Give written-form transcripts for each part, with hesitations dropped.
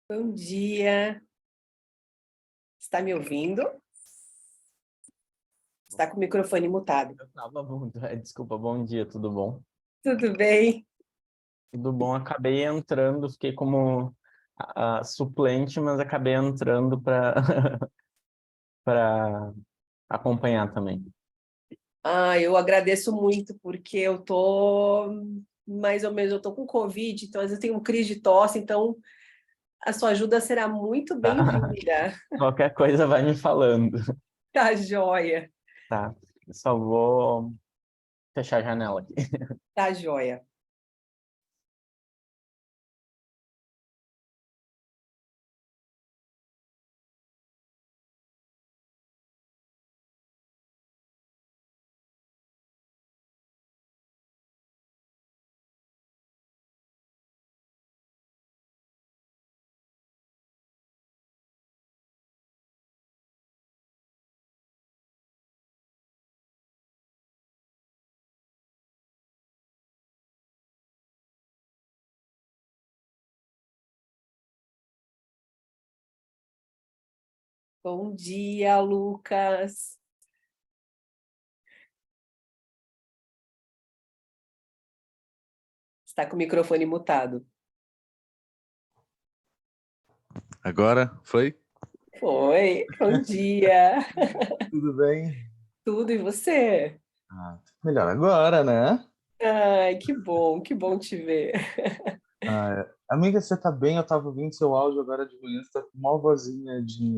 Bom dia. Está me ouvindo? Está com o microfone mutado. Eu tava bom, desculpa, bom dia, tudo bom? Tudo bem? Tudo bom, acabei entrando, fiquei como suplente, mas acabei entrando para para acompanhar também. Eu agradeço muito, porque eu tô mais ou menos, eu tô com Covid, então às vezes eu tenho crise de tosse, então a sua ajuda será muito Tá? bem-vinda. Qualquer coisa vai me falando, Tá joia, tá? Eu só vou fechar a janela aqui. tá joia. Bom dia, Lucas. Está com o microfone mutado. Agora foi? Foi, bom dia. Tudo bem? Tudo, e você? Melhor agora, né? Ai, que bom te ver. Amiga, você tá bem? Eu tava ouvindo seu áudio agora de manhã, você tá com uma vozinha de...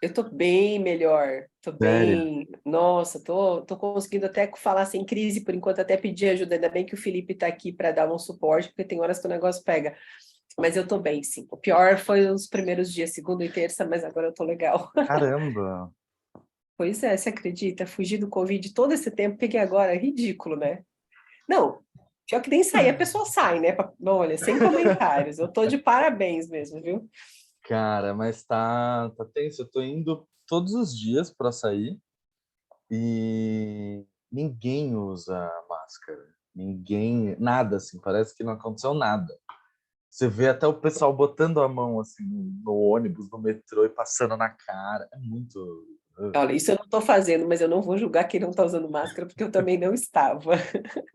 Eu tô bem melhor, tô Sério? bem. Nossa, tô conseguindo até falar sem crise por enquanto, até pedir ajuda. Ainda bem que o Felipe tá aqui para dar um suporte, porque tem horas que o negócio pega. Mas eu tô bem, sim. O pior foi os primeiros dias, segunda e terça, mas agora eu tô legal. Caramba! Pois é, você acredita? Fugi do Covid todo esse tempo, peguei agora. Ridículo, né? Não, pior que nem sair, a pessoa sai, né? Olha, sem comentários. Eu tô de parabéns mesmo, viu? Cara, mas tá tenso. Eu tô indo todos os dias pra sair e ninguém usa máscara. Ninguém, nada assim, parece que não aconteceu nada. Você vê até o pessoal botando a mão assim no ônibus, no metrô e passando na cara. É muito. Olha, isso eu não estou fazendo, mas eu não vou julgar quem não está usando máscara, porque eu também não estava.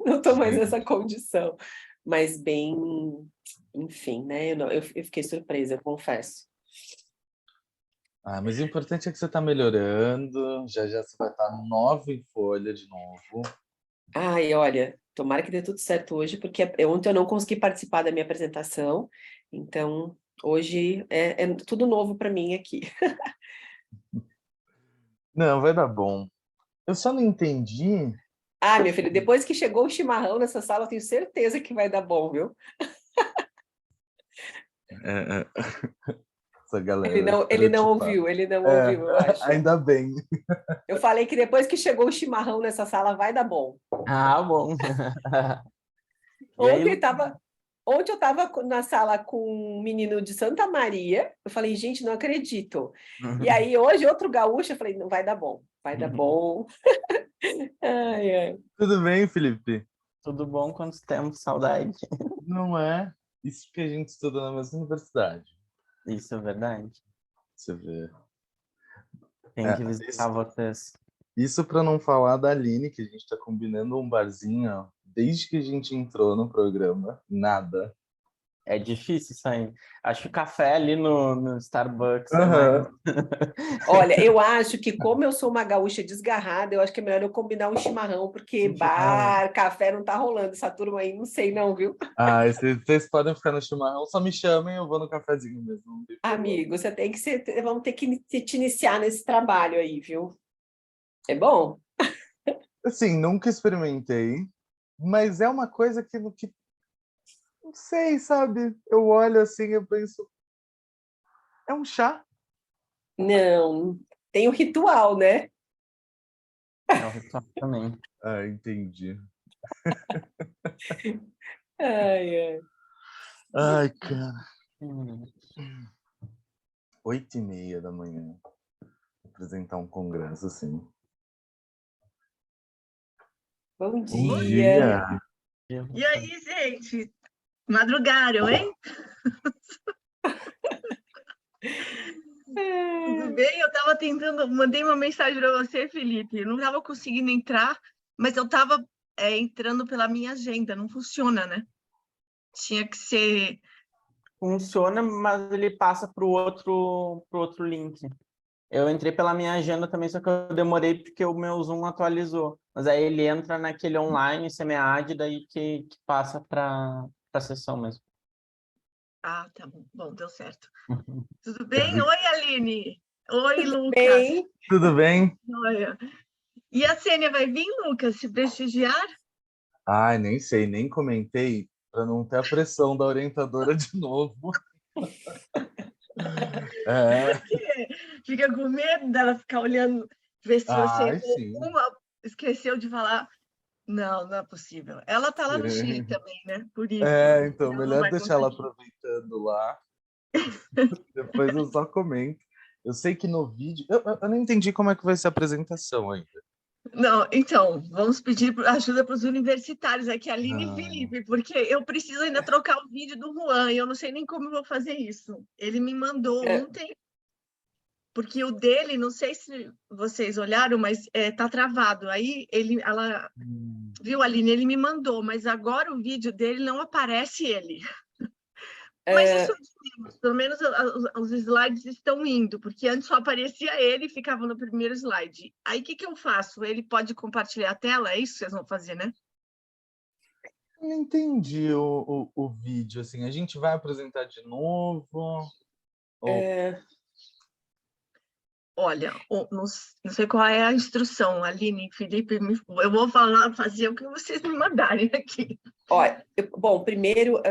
Não estou mais nessa condição. Mas bem, enfim, né? Eu fiquei surpresa, eu confesso. Mas o importante é que você está melhorando. Já já você vai estar nova em folha de novo. Ai, olha, tomara que dê tudo certo hoje, porque ontem eu não consegui participar da minha apresentação, então hoje é tudo novo para mim aqui. Não, vai dar bom. Eu só não entendi. Ah, meu filho, depois que chegou o chimarrão nessa sala, eu tenho certeza que vai dar bom, viu? é, é, essa Ele galera não, ele não estereotipada. ouviu, ele não É, ouviu, eu acho. ainda bem. Eu falei que depois que chegou o chimarrão nessa sala vai dar bom. Ah, bom. E aí, Ontem estava, ontem eu estava na sala com um menino de Santa Maria. Eu falei, gente, não acredito. E aí hoje outro gaúcho, eu falei, não vai dar bom, vai dar bom. Ai, ai. Tudo bem, Felipe? tudo bom? Quanto tempo? Saudade. Não é isso que a gente estuda na mesma universidade. Isso é verdade. Você vê. Tem É, que visitar vocês. isso para não falar da Aline, que a gente está combinando um barzinho ó, desde que a gente entrou no programa. Nada. É difícil sair. Acho que o café ali no Starbucks é mais. Aham. Olha, eu acho que como eu sou uma gaúcha desgarrada, eu acho que é melhor eu combinar um chimarrão, porque Um chimarrão. bar, café não tá rolando. Essa turma aí, não sei não, viu? Vocês podem ficar no chimarrão, só me chamem, eu vou no cafezinho mesmo, não tem problema. Amigo, você tem que ser, vamos ter que te iniciar nesse trabalho aí, viu? É bom? Assim, nunca experimentei, mas é uma coisa que não sei, sabe? Eu olho assim, eu penso, é um chá. Não, tem o ritual, né? É o ritual também. Entendi. Ai, ai. Ai, cara. Hum. 8h30 da manhã. Apresentar um congresso assim. Bom Bom dia. dia. E aí, gente? Madrugaram, hein? Tudo bem? Eu estava tentando, mandei uma mensagem para você, Felipe. Eu não estava conseguindo entrar, mas eu estava entrando pela minha agenda. Não funciona, né? Tinha que ser. Funciona, mas ele passa pro outro link. Eu entrei pela minha agenda também, só que eu demorei porque o meu Zoom atualizou. Mas aí ele entra naquele online, semi-ad, daí que passa para a sessão mesmo. Ah, tá bom. Bom, deu certo. Tudo bem? Oi, Aline. Oi, Lucas. Bem, Tudo bem? Olha. E a Sênia vai vir, Lucas, se prestigiar? Ai, nem sei, nem comentei para não ter a pressão da orientadora de novo. É. Por quê? Fica com medo dela ficar olhando, ver se você Ai, sim. esqueceu de falar. Não, não é possível. Ela está lá no Chile também, né? Por isso. Então, Ela não melhor vai deixar ela conseguir. aproveitando lá. Depois eu só comento. Eu sei que no vídeo. Eu não entendi como é que vai ser a apresentação ainda. Não, então, vamos pedir ajuda para os universitários aqui, Aline e Ah. Felipe, porque eu preciso ainda trocar o vídeo do Juan e eu não sei nem como eu vou fazer isso. Ele me mandou ontem, porque o dele, não sei se vocês olharam, mas tá travado. Aí ela viu, Aline, ele me mandou, mas agora o vídeo dele não aparece ele. Mas isso, pelo menos os slides estão indo, porque antes só aparecia ele e ficava no primeiro slide. Aí o que eu faço? Ele pode compartilhar a tela? É isso que vocês vão fazer, né? Eu não entendi o vídeo. Assim, a gente vai apresentar de novo? Olha, não sei qual é a instrução, Aline, Felipe, eu vou fazer o que vocês me mandarem aqui. olha, bom, primeiro,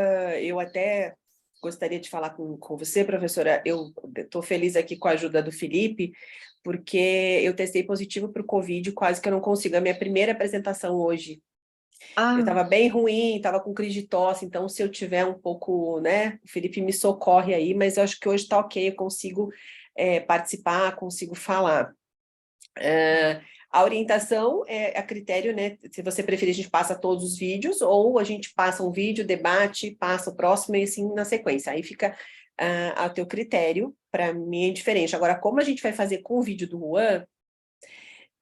eu até gostaria de falar com você, professora. Eu estou feliz aqui com a ajuda do Felipe, porque eu testei positivo para o Covid, quase que eu não consigo. A minha primeira apresentação hoje. Eu estava bem ruim, estava com crise de tosse, então se eu tiver um pouco, né, o Felipe me socorre aí, mas eu acho que hoje está ok, eu consigo participar, consigo falar. A orientação é a critério, né? Se você preferir, a gente passa todos os vídeos, ou a gente passa um vídeo, debate, passa o próximo e assim na sequência. Aí fica a teu critério, para mim é diferente. Agora, como a gente vai fazer com o vídeo do Juan,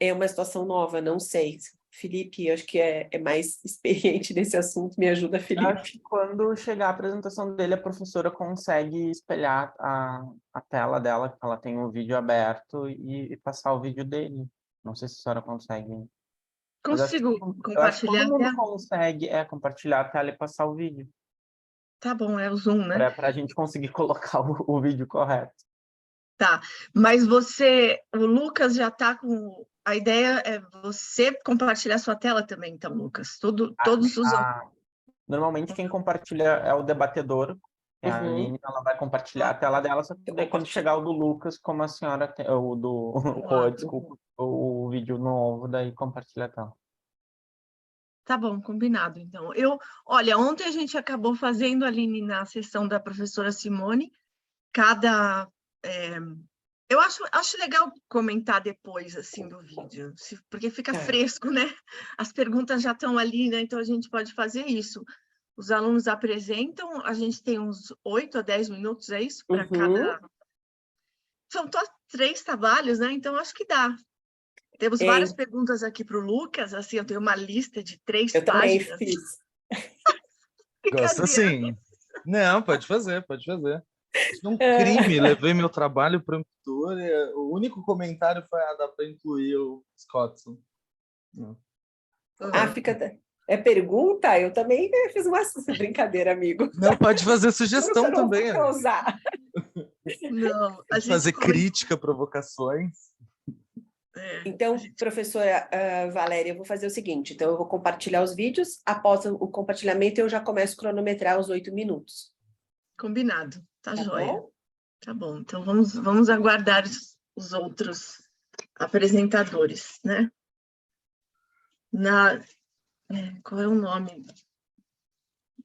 é uma situação nova, não sei. Felipe, acho que é mais experiente nesse assunto, me ajuda, Acho Felipe. que quando chegar a apresentação dele, a professora consegue espelhar a tela dela, que ela tem o vídeo aberto, e passar o vídeo dele. Não sei se a senhora consegue. Mas Consigo eu acho que compartilhar todo a mundo tela? consegue compartilhar a tela e passar o vídeo, Tá bom, é o Zoom, né? para a gente conseguir colocar o vídeo correto. Tá, mas o Lucas já está com... A ideia é você compartilhar sua tela também, então, Lucas. Todos os... Normalmente quem compartilha é o debatedor, que é a Uhum. Aline, ela vai compartilhar a tela dela, só que daí quando chegar o do Lucas, como a senhora tem, o do Rô, desculpa, o vídeo novo, daí compartilha a tela. Tá bom, combinado, então. Olha, ontem a gente acabou fazendo ali na sessão da professora Simone, eu acho legal comentar depois, assim, do vídeo, porque fica fresco, né? As perguntas já estão ali, né? Então a gente pode fazer isso. Os alunos apresentam, a gente tem uns 8 a 10 minutos, é isso? Para cada... São só 3 trabalhos, né? Então acho que dá. Temos várias perguntas aqui para o Lucas, assim, eu tenho uma lista de 3 Eu também páginas. fiz. Gosto assim. Não, pode fazer, pode fazer. Isso é um crime. Levei meu trabalho para o Amptur. O único comentário foi: dá para incluir o Scottson. Fica... É pergunta? Eu também fiz uma brincadeira, amigo. Não, pode fazer sugestão também. Não usar. Não, a gente fazer crítica, provocações. Então, professora Valéria, eu vou fazer o seguinte, então eu vou compartilhar os vídeos, após o compartilhamento eu já começo a cronometrar os 8 minutos. Combinado, tá joia. Bom? Tá bom, então vamos aguardar os outros apresentadores, né? Qual é o nome?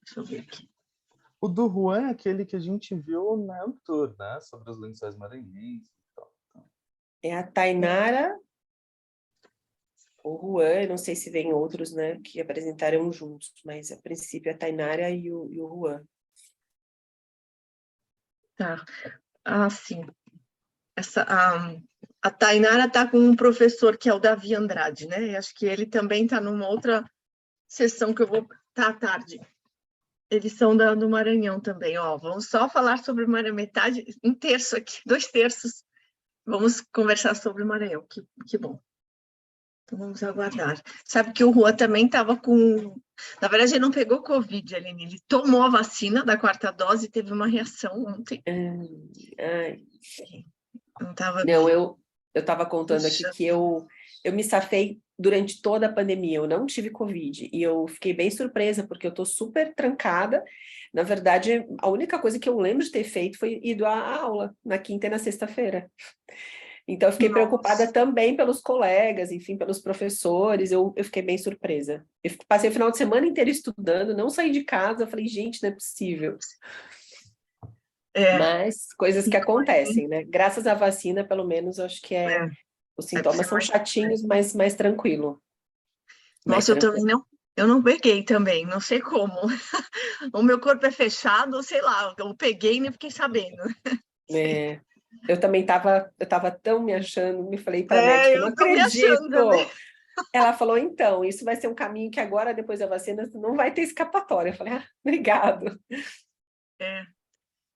Deixa eu ver aqui. O do Juan é aquele que a gente viu na Amptur, né? Sobre os lençóis maranhenses e tal. É a Tainara, o Juan, eu não sei se vem outros, né, que apresentaram juntos, mas a princípio é a Tainara e o Juan. Tá. Ah, sim. A Tainara está com um professor que é o Davi Andrade, né? E acho que ele também está numa outra sessão que eu vou estar à tarde. Eles são do Maranhão também, ó. Vamos só falar sobre o Maranhão, metade, um terço aqui, 2/3. Vamos conversar sobre o Maranhão, que bom. Então vamos aguardar. Sabe que o Juan também estava com... Na verdade, ele não pegou Covid, Aline. Ele tomou a vacina da 4ª dose e teve uma reação ontem. Ai. Não estava Não, bem. eu estava contando aqui que eu me safei durante toda a pandemia, eu não tive Covid, e eu fiquei bem surpresa, porque eu estou super trancada. Na verdade, a única coisa que eu lembro de ter feito foi ido à aula, na quinta e na sexta-feira. Então, eu fiquei preocupada também pelos colegas, enfim, pelos professores, eu fiquei bem surpresa. Eu passei o final de semana inteiro estudando, não saí de casa, eu falei, gente, não é possível. Mas coisas que acontecem, né? Graças à vacina, pelo menos, eu acho que os sintomas são chatinhos, mas mais tranquilo. Nossa, eu também não. Eu não peguei também, não sei como. O meu corpo é fechado, sei lá, eu peguei e nem fiquei sabendo. Eu também estava tão me achando, me falei para a médica, não eu tô me achando também. acredito. Ela falou, então, isso vai ser um caminho que agora, depois da vacina, não vai ter escapatória. Eu falei, obrigado.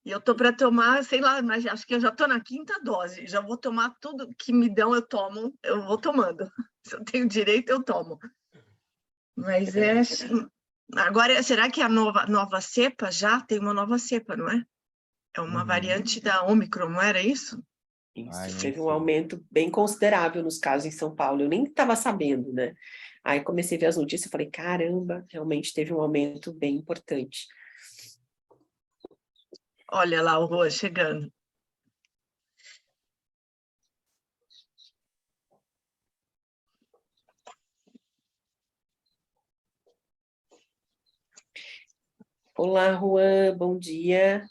E eu tô para tomar, sei lá, mas acho que eu já tô na 5ª dose. Já vou tomar tudo que me dão, eu tomo, eu vou tomando. Se eu tenho direito, eu tomo. Mas agora, será que a nova cepa já tem uma nova cepa, não é? É uma variante da Omicron, não era isso? Isso, teve um aumento bem considerável nos casos em São Paulo. Eu nem estava sabendo, né? Aí comecei a ver as notícias e falei, caramba, realmente teve um aumento bem importante. Olha lá o Rua chegando. Olá, Juan, bom dia.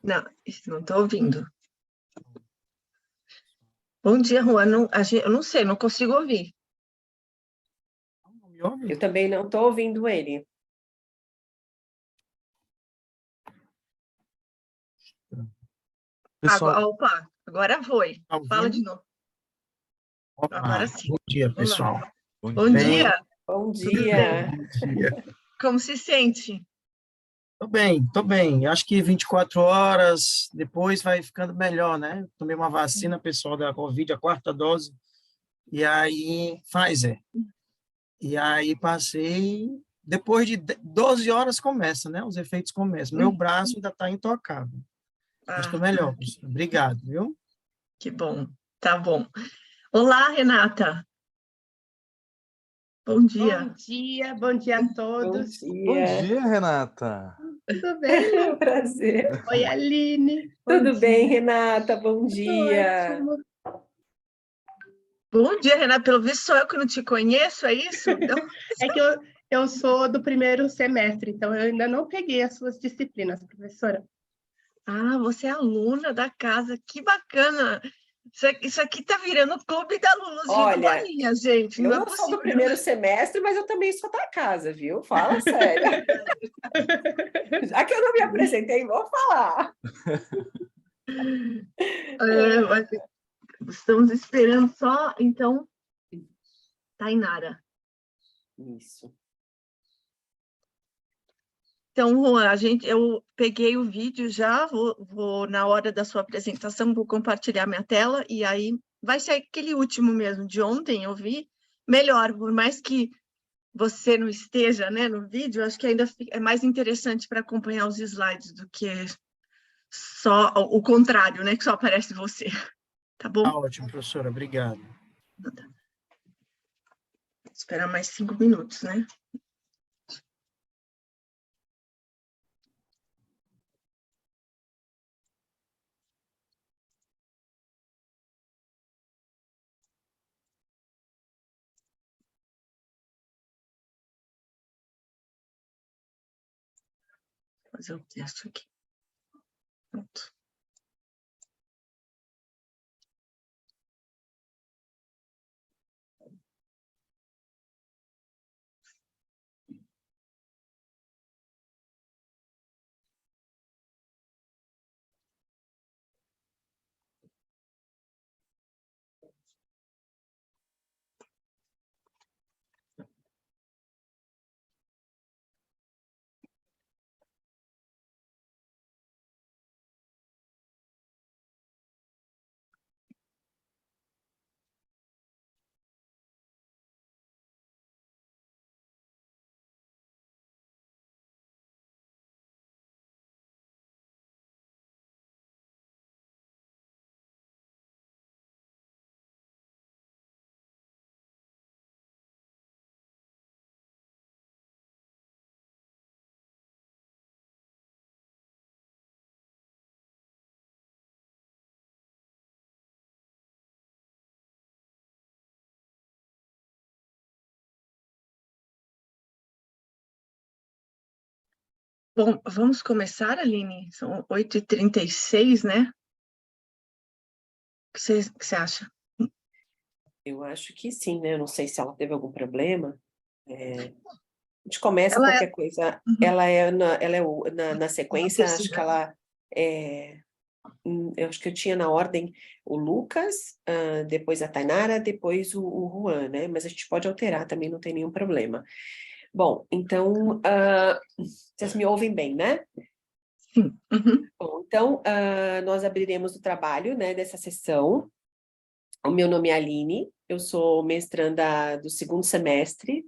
Não, não estou ouvindo. Bom dia, Juan. Eu não sei, não consigo ouvir. Eu também não estou ouvindo ele. Pessoal, Opa, agora foi. Tá Fala ouvindo? de novo. Opa, Agora sim. bom dia, pessoal. Bom bem? dia. Bom Tudo bem? dia. Bom dia. Como se sente? Tô bem, tô bem. Acho que 24 horas depois vai ficando melhor, né? Tomei uma vacina, pessoal, da Covid, a 4ª dose, e aí, Pfizer. E aí passei, depois de 12 horas começa, né? Os efeitos começam. Meu braço ainda tá intocável. Mas estou melhor, professor. Obrigado, viu? Que bom. Tá bom. Olá, Renata. Bom dia. Bom dia a Bom todos. bom dia. dia, Renata. Tudo bem, Lu? Prazer. Oi, Aline. Tudo Bom bem, dia. Renata? Bom Tudo dia. ótimo. Bom dia, Renata. Pelo visto, sou eu que não te conheço, é isso? É que eu sou do primeiro semestre, então eu ainda não peguei as suas disciplinas, professora. Ah, você é aluna da casa. Que bacana. Isso aqui tá virando o clube da Luluzinha com Olha, bolinha, gente. eu Não é não sou do possível. primeiro semestre, mas eu também sou da casa, viu? Fala sério. Já que eu não me apresentei, vou falar. Mas estamos esperando só, então, Tainara. Isso. Então, Juan, eu peguei o vídeo já, vou na hora da sua apresentação, vou compartilhar minha tela, e aí vai ser aquele último mesmo, de ontem eu vi, melhor, por mais que você não esteja, né, no vídeo, acho que ainda é mais interessante para acompanhar os slides do que só o contrário, né, que só aparece você, tá bom? Tá ótimo, professora. Obrigado. Vou esperar mais 5 minutos, né? Fazer o texto aqui. Pronto. Bom, vamos começar, Aline? São 8h36, né? O que você acha? Eu acho que sim, né? Eu não sei se ela teve algum problema. A gente começa Ela é. qualquer coisa. Uhum. Ela é na sequência, acho que ela é. Eu acho que eu tinha na ordem o Lucas, depois a Tainara, depois o Juan, né? Mas a gente pode alterar também, não tem nenhum problema. Bom, então, vocês me ouvem bem, né? Sim. Uhum. Bom, então, nós abriremos o trabalho, né, dessa sessão. O meu nome é Aline, eu sou mestranda do segundo semestre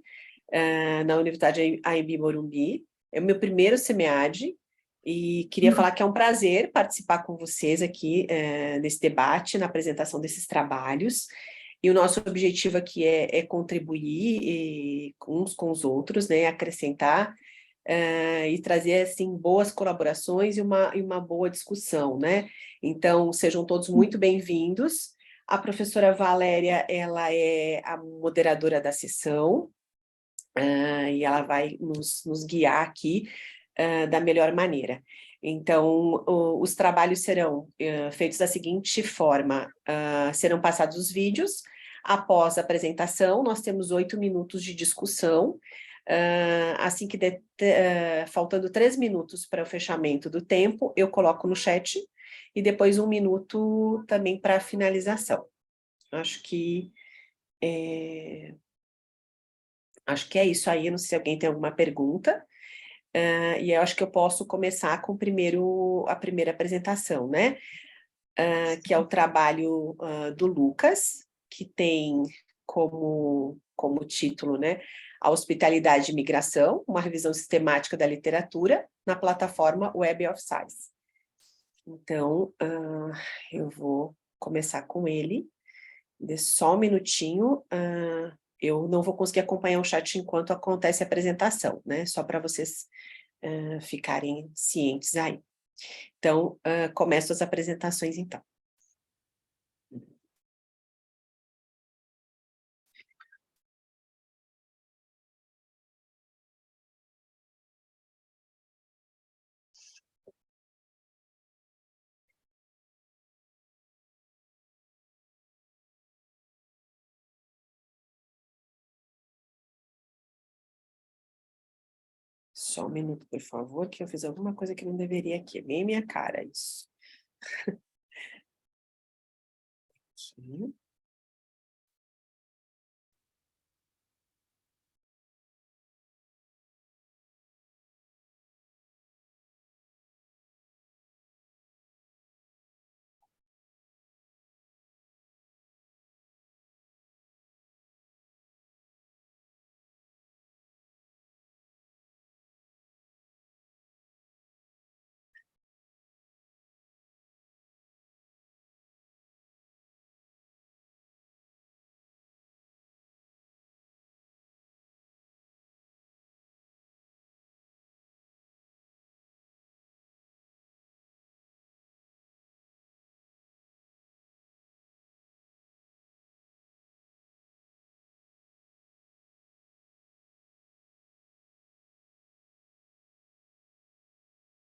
na Universidade AMB Morumbi. É o meu primeiro SEMEAD e queria falar que é um prazer participar com vocês aqui nesse debate, na apresentação desses trabalhos. E o nosso objetivo aqui é contribuir uns com os outros, né, acrescentar e trazer assim boas colaborações e uma boa discussão, né? Então, sejam todos muito bem-vindos. A professora Valéria, ela é a moderadora da sessão, e ela vai nos guiar aqui da melhor maneira. Então, os trabalhos serão feitos da seguinte forma: serão passados os vídeos. Após a apresentação, nós temos 8 minutos de discussão. Assim que faltando 3 minutos para o fechamento do tempo, eu coloco no chat, e depois 1 minuto também para a finalização. Acho que é isso aí, não sei se alguém tem alguma pergunta. E eu acho que eu posso começar com a primeira apresentação, né? Que é o trabalho do Lucas, que tem como título, né? A Hospitalidade e Migração, uma revisão sistemática da literatura na plataforma Web of Science. Então, eu vou começar com ele. Dê só um minutinho. Eu não vou conseguir acompanhar o chat enquanto acontece a apresentação, né? Só para vocês ficarem cientes aí. Então, começo as apresentações, então. Só um minuto, por favor, que eu fiz alguma coisa que não deveria aqui. Bem minha cara, isso. Aqui.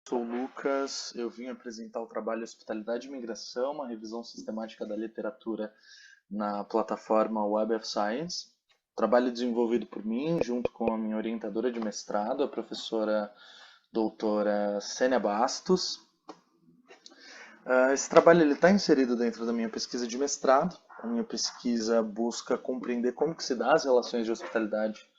Sou o Lucas, eu vim apresentar o trabalho Hospitalidade e Migração, uma revisão sistemática da literatura na plataforma Web of Science. Trabalho desenvolvido por mim, junto com a minha orientadora de mestrado, a professora doutora Sênia Bastos. Esse trabalho está inserido dentro da minha pesquisa de mestrado. A minha pesquisa busca compreender como que se dá as relações de hospitalidade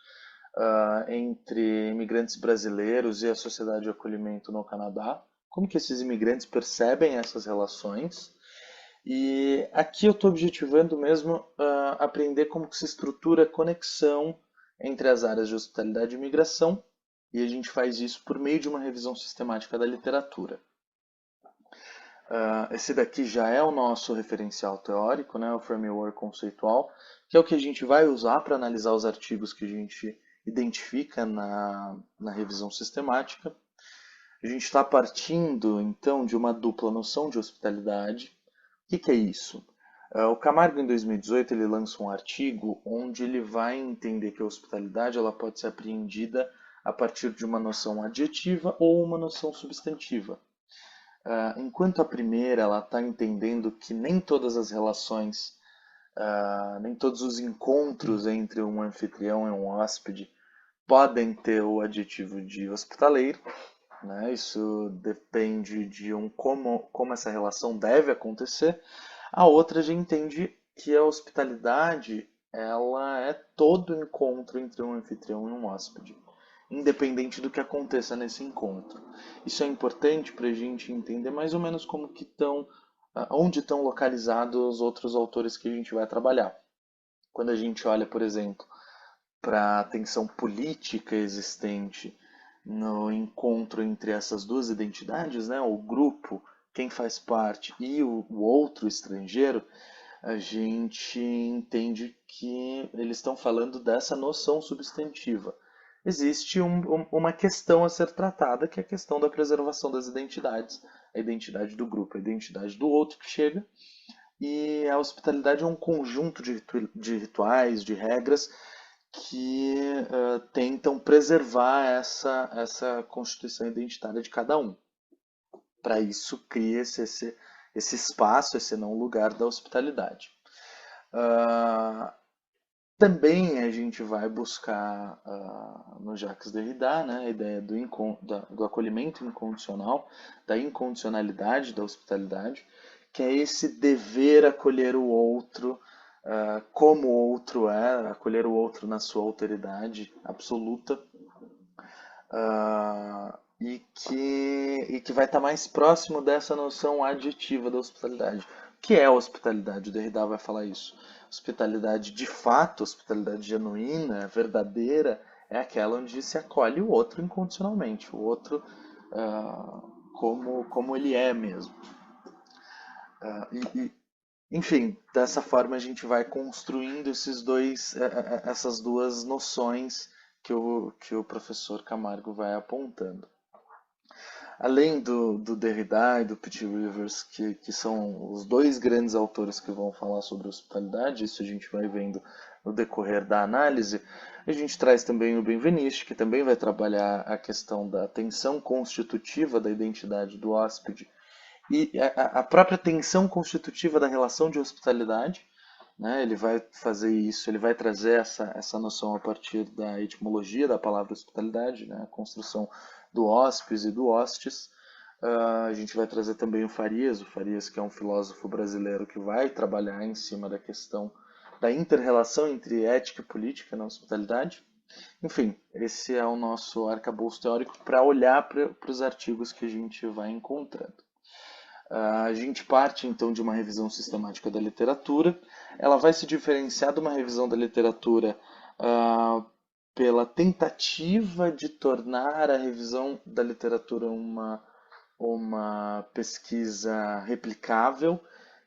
entre imigrantes brasileiros e a sociedade de acolhimento no Canadá, como que esses imigrantes percebem essas relações. E aqui eu estou objetivando mesmo aprender como que se estrutura a conexão entre as áreas de hospitalidade e imigração, e a gente faz isso por meio de uma revisão sistemática da literatura. Esse daqui já é o nosso referencial teórico, né, o framework conceitual, que é o que a gente vai usar para analisar os artigos que a gente identifica na revisão sistemática. A gente está partindo, então, de uma dupla noção de hospitalidade. O que é isso? O Camargo, em 2018, ele lança um artigo onde ele vai entender que a hospitalidade ela pode ser apreendida a partir de uma noção adjetiva ou uma noção substantiva. Enquanto a primeira ela está entendendo que nem todas as relações, nem todos os encontros entre um anfitrião e um hóspede podem ter o adjetivo de hospitaleiro, né? Isso depende de como essa relação deve acontecer. A outra já entende que a hospitalidade ela é todo encontro entre um anfitrião e um hóspede, independente do que aconteça nesse encontro. Isso é importante para a gente entender mais ou menos como que onde estão localizados os outros autores que a gente vai trabalhar. Quando a gente olha, por exemplo, para a tensão política existente no encontro entre essas duas identidades, né, o grupo, quem faz parte e o outro estrangeiro, a gente entende que eles estão falando dessa noção substantiva. Existe uma questão a ser tratada, que é a questão da preservação das identidades, a identidade do grupo, a identidade do outro que chega, e a hospitalidade é um conjunto de rituais, de regras, que tentam preservar essa constituição identitária de cada um. Para isso, cria-se esse espaço, esse não lugar da hospitalidade. Também a gente vai buscar no Jacques Derrida, né, a ideia do acolhimento incondicional, da incondicionalidade da hospitalidade, que é esse dever acolher o outro como o outro é, acolher o outro na sua alteridade absoluta, e que vai estar mais próximo dessa noção adjetiva da hospitalidade. O que é a hospitalidade? O Derrida vai falar isso. Hospitalidade de fato, hospitalidade genuína, verdadeira, é aquela onde se acolhe o outro incondicionalmente, o outro como ele é mesmo. Enfim, dessa forma a gente vai construindo essas duas noções que o professor Camargo vai apontando. Além do Derrida e do P.T. Rivers, que são os dois grandes autores que vão falar sobre hospitalidade, isso a gente vai vendo no decorrer da análise, a gente traz também o Benveniste, que também vai trabalhar a questão da tensão constitutiva da identidade do hóspede e a própria tensão constitutiva da relação de hospitalidade, né? Ele vai fazer isso, ele vai trazer essa noção a partir da etimologia da palavra hospitalidade, né? A construção do hóspede e do hostes. A gente vai trazer também o Farias que é um filósofo brasileiro que vai trabalhar em cima da questão da inter-relação entre ética e política na hospitalidade. Enfim, esse é o nosso arcabouço teórico para olhar para os artigos que a gente vai encontrando. A gente parte então de uma revisão sistemática da literatura. Ela vai se diferenciar de uma revisão da literatura pela tentativa de tornar a revisão da literatura uma pesquisa replicável.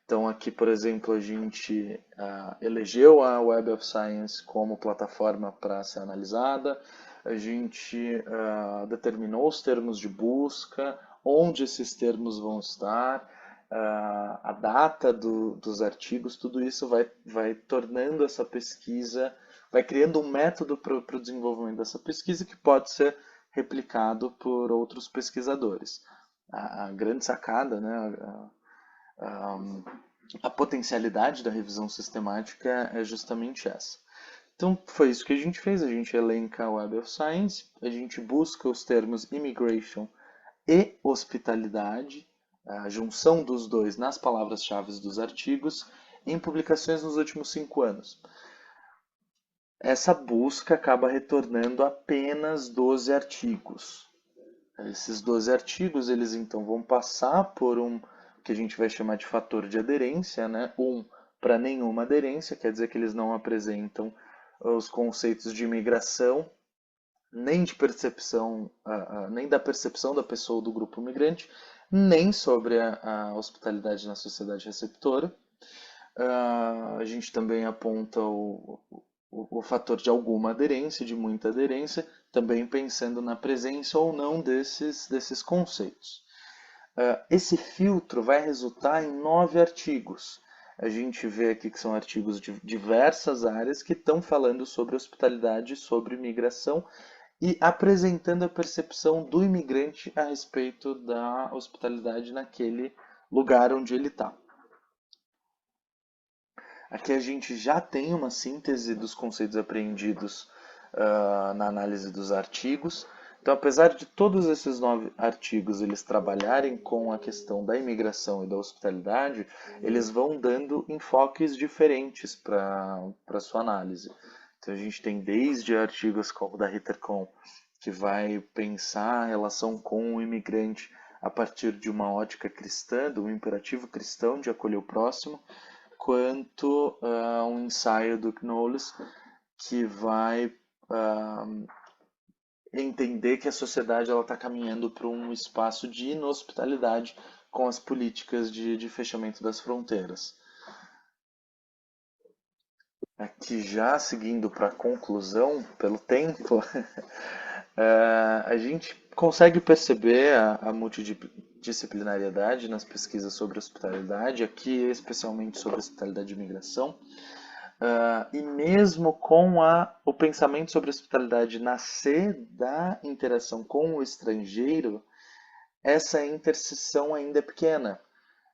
Então aqui, por exemplo, a gente elegeu a Web of Science como plataforma para ser analisada, a gente determinou os termos de busca, onde esses termos vão estar, a data dos artigos, tudo isso vai tornando essa pesquisa, vai criando um método para o desenvolvimento dessa pesquisa que pode ser replicado por outros pesquisadores. A grande sacada, né, a potencialidade da revisão sistemática é justamente essa. Então, foi isso que a gente fez. A gente elenca a Web of Science, a gente busca os termos immigration e hospitalidade, a junção dos dois nas palavras-chave dos artigos, em publicações nos últimos 5 anos. Essa busca acaba retornando apenas 12 artigos. Esses 12 artigos, eles então vão passar por um que a gente vai chamar de fator de aderência, né? Para nenhuma aderência, quer dizer que eles não apresentam os conceitos de imigração, nem de percepção, nem da percepção da pessoa ou do grupo migrante, nem sobre a hospitalidade na sociedade receptora. A gente também aponta o fator de alguma aderência, de muita aderência, também pensando na presença ou não desses conceitos. Esse filtro vai resultar em 9 artigos. A gente vê aqui que são artigos de diversas áreas que estão falando sobre hospitalidade, sobre migração, e apresentando a percepção do imigrante a respeito da hospitalidade naquele lugar onde ele está. Aqui a gente já tem uma síntese dos conceitos apreendidos na análise dos artigos. Então, apesar de todos esses 9 artigos eles trabalharem com a questão da imigração e da hospitalidade, eles vão dando enfoques diferentes para a sua análise. Então, a gente tem desde artigos como o da Rita Kohn, que vai pensar a relação com o imigrante a partir de uma ótica cristã, de um imperativo cristão de acolher o próximo, quanto um ensaio do Knowles que vai entender que a sociedade está caminhando para um espaço de inhospitalidade com as políticas de fechamento das fronteiras. Aqui já seguindo para a conclusão, pelo tempo, a gente consegue perceber a multidisciplinariedade nas pesquisas sobre hospitalidade, aqui especialmente sobre hospitalidade e imigração, e mesmo com o pensamento sobre hospitalidade nascer da interação com o estrangeiro, essa interseção ainda é pequena.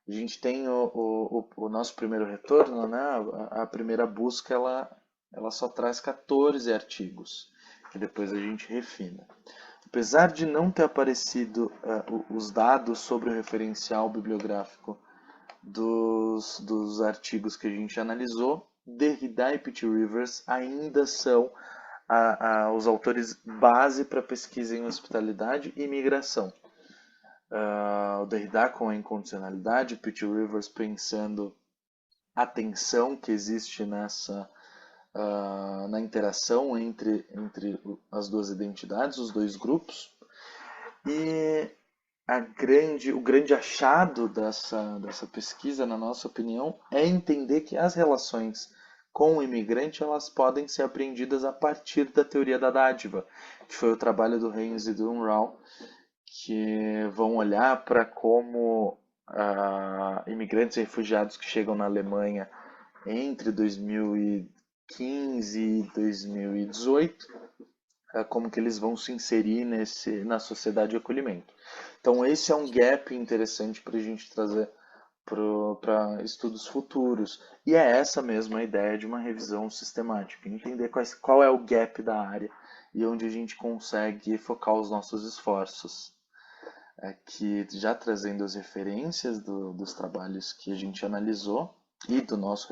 A gente tem o nosso primeiro retorno, né? A primeira busca ela só traz 14 artigos, que depois a gente refina. Apesar de não ter aparecido os dados sobre o referencial bibliográfico dos artigos que a gente analisou, Derrida e P.T. Rivers ainda são os autores base para pesquisa em hospitalidade e imigração. O Derrida com a incondicionalidade, P.T. Rivers pensando a tensão que existe na interação entre as duas identidades, os dois grupos. E o grande achado dessa pesquisa, na nossa opinião, é entender que as relações com o imigrante elas podem ser apreendidas a partir da teoria da dádiva, que foi o trabalho do Haynes e do Unruh, que vão olhar para como imigrantes e refugiados que chegam na Alemanha entre 2015 e 2018, como que eles vão se inserir na sociedade de acolhimento. Então esse é um gap interessante para a gente trazer para estudos futuros. E é essa mesma a ideia de uma revisão sistemática, entender qual é o gap da área e onde a gente consegue focar os nossos esforços. Aqui já trazendo as referências dos trabalhos que a gente analisou e do nosso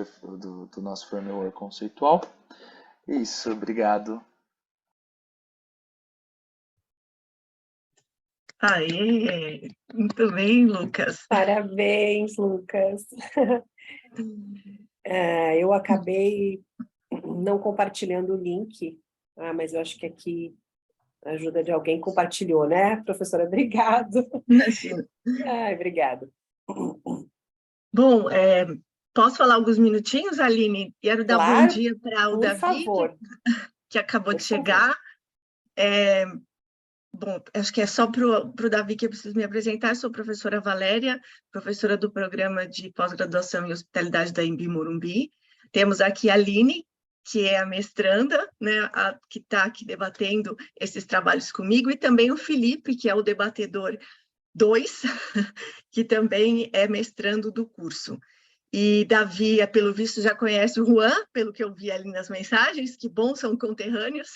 framework conceitual. Isso, obrigado. Aê, muito bem, Lucas. Parabéns, Lucas. Eu acabei não compartilhando o link, mas eu acho que aqui a ajuda de alguém compartilhou, né, professora? Obrigado. Imagina. Obrigado. Bom, posso falar alguns minutinhos, Aline? Quero dar Claro, bom dia para o Davi, favor. que acabou de Por chegar. Bom, acho que é só para o Davi que eu preciso me apresentar. Sou professora Valéria, professora do programa de pós-graduação em hospitalidade da Embi Morumbi. Temos aqui a Aline, que é a mestranda, né, que está aqui debatendo esses trabalhos comigo, e também o Felipe, que é o debatedor 2, que também é mestrando do curso. E Davi, pelo visto, já conhece o Juan, pelo que eu vi ali nas mensagens, que bom, são conterrâneos.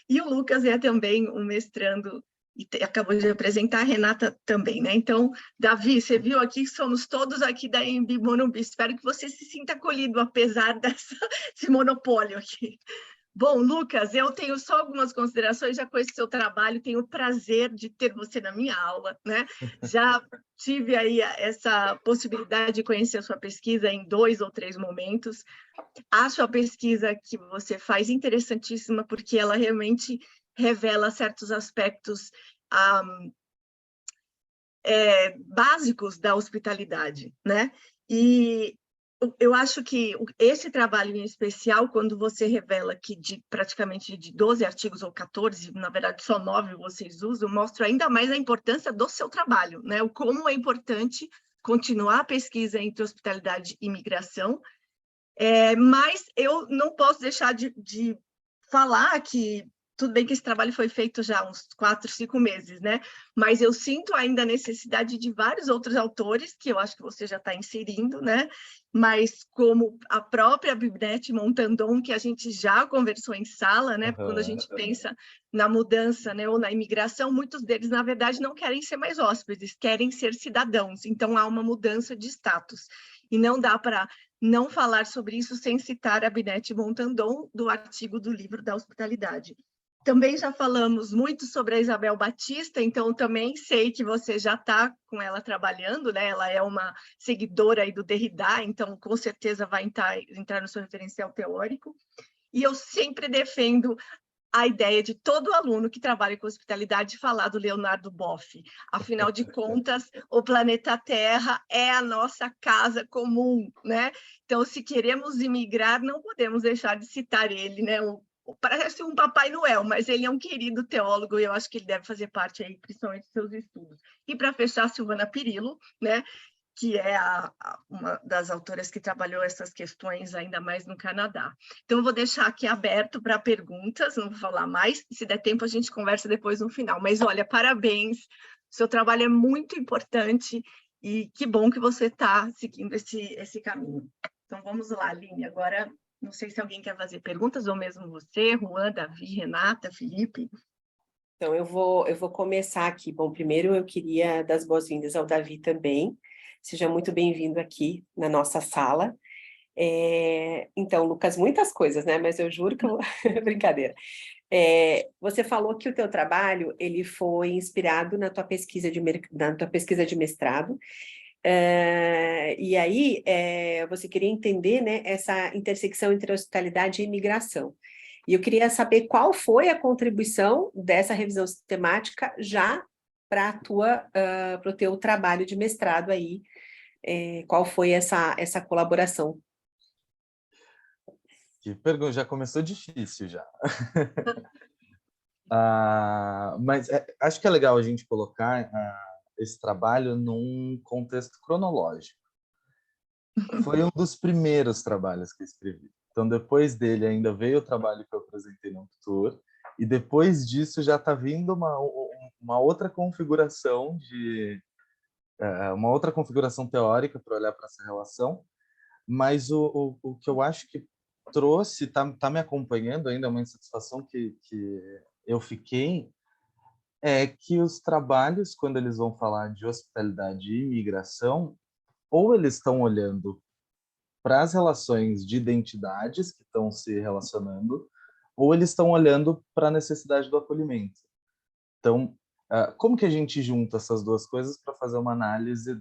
E o Lucas é também um mestrando, e acabou de apresentar, a Renata também, né? Então, Davi, você viu aqui, somos todos aqui da Embi Morumbi. Espero que você se sinta acolhido, apesar desse monopólio aqui. Bom, Lucas, eu tenho só algumas considerações, já conheço o seu trabalho, tenho o prazer de ter você na minha aula, né? Já tive aí essa possibilidade de conhecer a sua pesquisa em 2 ou 3 momentos. Acho a pesquisa que você faz interessantíssima, porque ela realmente revela certos aspectos básicos da hospitalidade, né? E eu acho que esse trabalho em especial, quando você revela que praticamente de 12 artigos ou 14, na verdade só 9 vocês usam, mostra ainda mais a importância do seu trabalho, né? O como é importante continuar a pesquisa entre hospitalidade e imigração, mas eu não posso deixar de falar que tudo bem que esse trabalho foi feito já há uns 4, 5 meses, né? Mas eu sinto ainda a necessidade de vários outros autores, que eu acho que você já está inserindo, né? Mas como a própria Bibnete Montandon, que a gente já conversou em sala, né? Quando a gente pensa na mudança, né? Ou na imigração, muitos deles, na verdade, não querem ser mais hóspedes, querem ser cidadãos. Então, há uma mudança de status. E não dá para não falar sobre isso sem citar a Bibnete Montandon, do artigo do livro da hospitalidade. Também já falamos muito sobre a Isabel Batista, então também sei que você já está com ela trabalhando, né? Ela é uma seguidora aí do Derrida, então com certeza vai entrar no seu referencial teórico. E eu sempre defendo a ideia de todo aluno que trabalha com hospitalidade falar do Leonardo Boff. Afinal de contas, o planeta Terra é a nossa casa comum, né? Então, se queremos imigrar, não podemos deixar de citar ele, né? Parece um Papai Noel, mas ele é um querido teólogo e eu acho que ele deve fazer parte aí, principalmente dos seus estudos. E para fechar, Silvana Pirillo, né, que é uma das autoras que trabalhou essas questões ainda mais no Canadá. Então, eu vou deixar aqui aberto para perguntas, não vou falar mais, se der tempo a gente conversa depois no final. Mas, olha, parabéns, seu trabalho é muito importante e que bom que você está seguindo esse caminho. Então, vamos lá, Aline, agora... Não sei se alguém quer fazer perguntas, ou mesmo você, Juan, Davi, Renata, Felipe. Então, eu vou começar aqui. Bom, primeiro eu queria dar as boas-vindas ao Davi também. Seja muito bem-vindo aqui na nossa sala. Então, Lucas, muitas coisas, né? Mas eu juro que eu... Brincadeira. Você falou que o teu trabalho ele foi inspirado na tua pesquisa de mestrado. E aí, você queria entender, né, essa intersecção entre hospitalidade e imigração. E eu queria saber qual foi a contribuição dessa revisão sistemática já para o teu trabalho de mestrado aí, qual foi essa colaboração? Que pergunta, já começou difícil já. Mas acho que é legal a gente colocar esse trabalho num contexto cronológico. Foi um dos primeiros trabalhos que eu escrevi. Então, depois dele ainda veio o trabalho que eu apresentei no Tour, e depois disso já está vindo uma outra configuração uma outra configuração teórica para olhar para essa relação. Mas o que eu acho que trouxe, tá me acompanhando ainda, uma insatisfação que eu fiquei, é que os trabalhos, quando eles vão falar de hospitalidade e imigração, ou eles estão olhando para as relações de identidades que estão se relacionando, ou eles estão olhando para a necessidade do acolhimento. Então, como que a gente junta essas duas coisas para fazer uma análise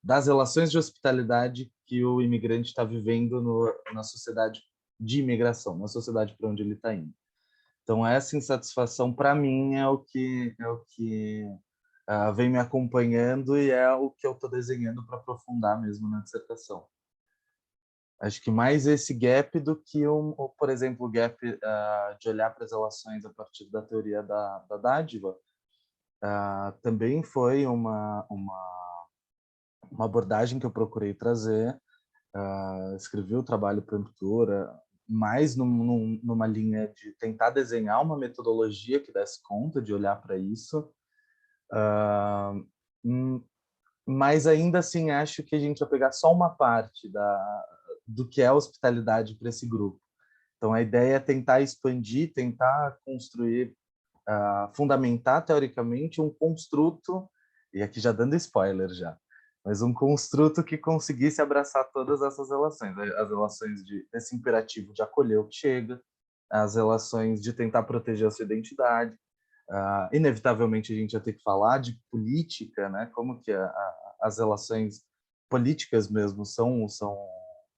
das relações de hospitalidade que o imigrante está vivendo na sociedade de imigração, na sociedade para onde ele está indo? Então, essa insatisfação, para mim, é o que vem me acompanhando e é o que eu estou desenhando para aprofundar mesmo na dissertação. Acho que mais esse gap do que, por exemplo, o gap de olhar para as relações a partir da teoria da dádiva. Também foi uma abordagem que eu procurei trazer. Escrevi o trabalho para a editora, mais numa linha de tentar desenhar uma metodologia que desse conta de olhar para isso. Mas ainda assim acho que a gente vai pegar só uma parte do que é a hospitalidade para esse grupo. Então a ideia é tentar expandir, tentar construir, fundamentar teoricamente um construto, e aqui já dando spoiler já, mas um construto que conseguisse abraçar todas essas relações, as relações desse imperativo de acolher o que chega, as relações de tentar proteger a sua identidade. Inevitavelmente a gente vai ter que falar de política, né? Como que as relações políticas mesmo são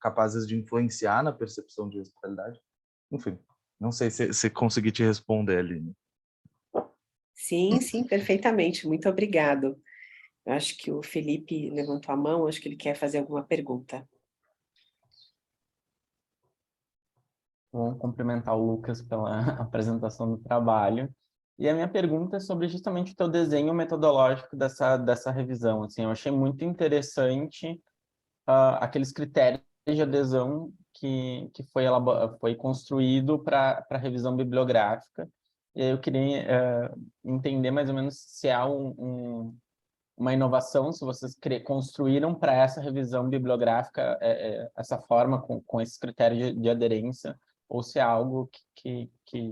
capazes de influenciar na percepção de hospitalidade. Enfim, não sei se consegui te responder, Aline. Sim, perfeitamente. Muito obrigado. Eu acho que o Felipe levantou a mão, acho que ele quer fazer alguma pergunta. Vou cumprimentar o Lucas pela apresentação do trabalho. E a minha pergunta é sobre justamente o teu desenho metodológico dessa revisão. Assim, eu achei muito interessante aqueles critérios de adesão que foi construído para revisão bibliográfica. E aí eu queria entender mais ou menos se há uma inovação, se vocês construíram para essa revisão bibliográfica essa forma, com esses critérios de aderência, ou se é algo que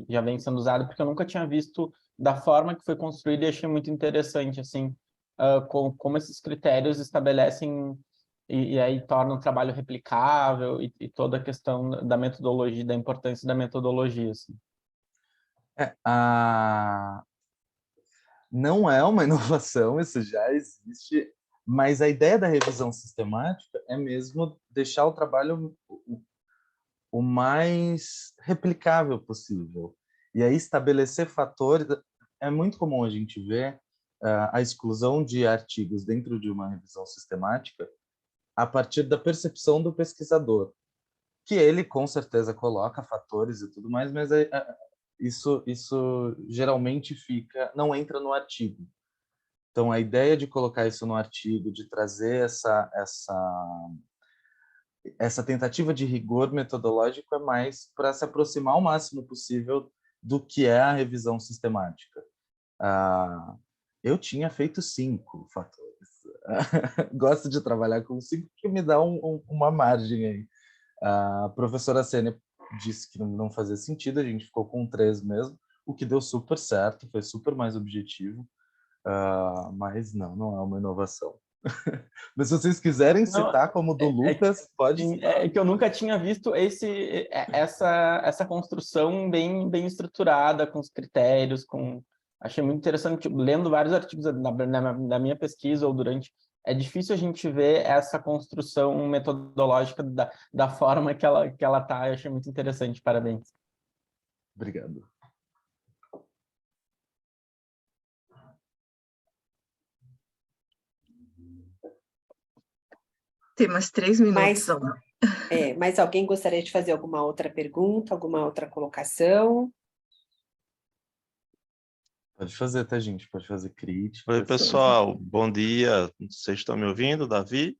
já vem sendo usado, porque eu nunca tinha visto da forma que foi construído e achei muito interessante, assim, como esses critérios estabelecem e aí tornam o trabalho replicável e toda a questão da metodologia, da importância da metodologia, assim. Não é uma inovação, isso já existe, mas a ideia da revisão sistemática é mesmo deixar o trabalho o mais replicável possível. E aí estabelecer fatores. É muito comum a gente ver a exclusão de artigos dentro de uma revisão sistemática a partir da percepção do pesquisador, que ele com certeza coloca fatores e tudo mais, mas isso geralmente não entra no artigo. Então, a ideia de colocar isso no artigo, de trazer essa tentativa de rigor metodológico é mais para se aproximar o máximo possível do que é a revisão sistemática. Eu tinha feito 5 fatores. Gosto de trabalhar com 5, que me dá uma margem aí. A professora Sênia disse que não fazia sentido, a gente ficou com 3 mesmo, o que deu super certo, foi super mais objetivo, mas não é uma inovação. Mas se vocês quiserem citar como do Lucas, pode citar. É que eu nunca tinha visto essa construção bem estruturada, com os critérios, achei muito interessante, tipo, lendo vários artigos da minha pesquisa ou durante. É difícil a gente ver essa construção metodológica da forma que ela tá. Eu achei muito interessante. Parabéns. Obrigado. Tem mais 3 minutos. Mas alguém gostaria de fazer alguma outra pergunta, alguma outra colocação? Pode fazer, tá, gente? Pode fazer crítica. Oi, pessoal. Bom dia. Vocês estão me ouvindo, Davi?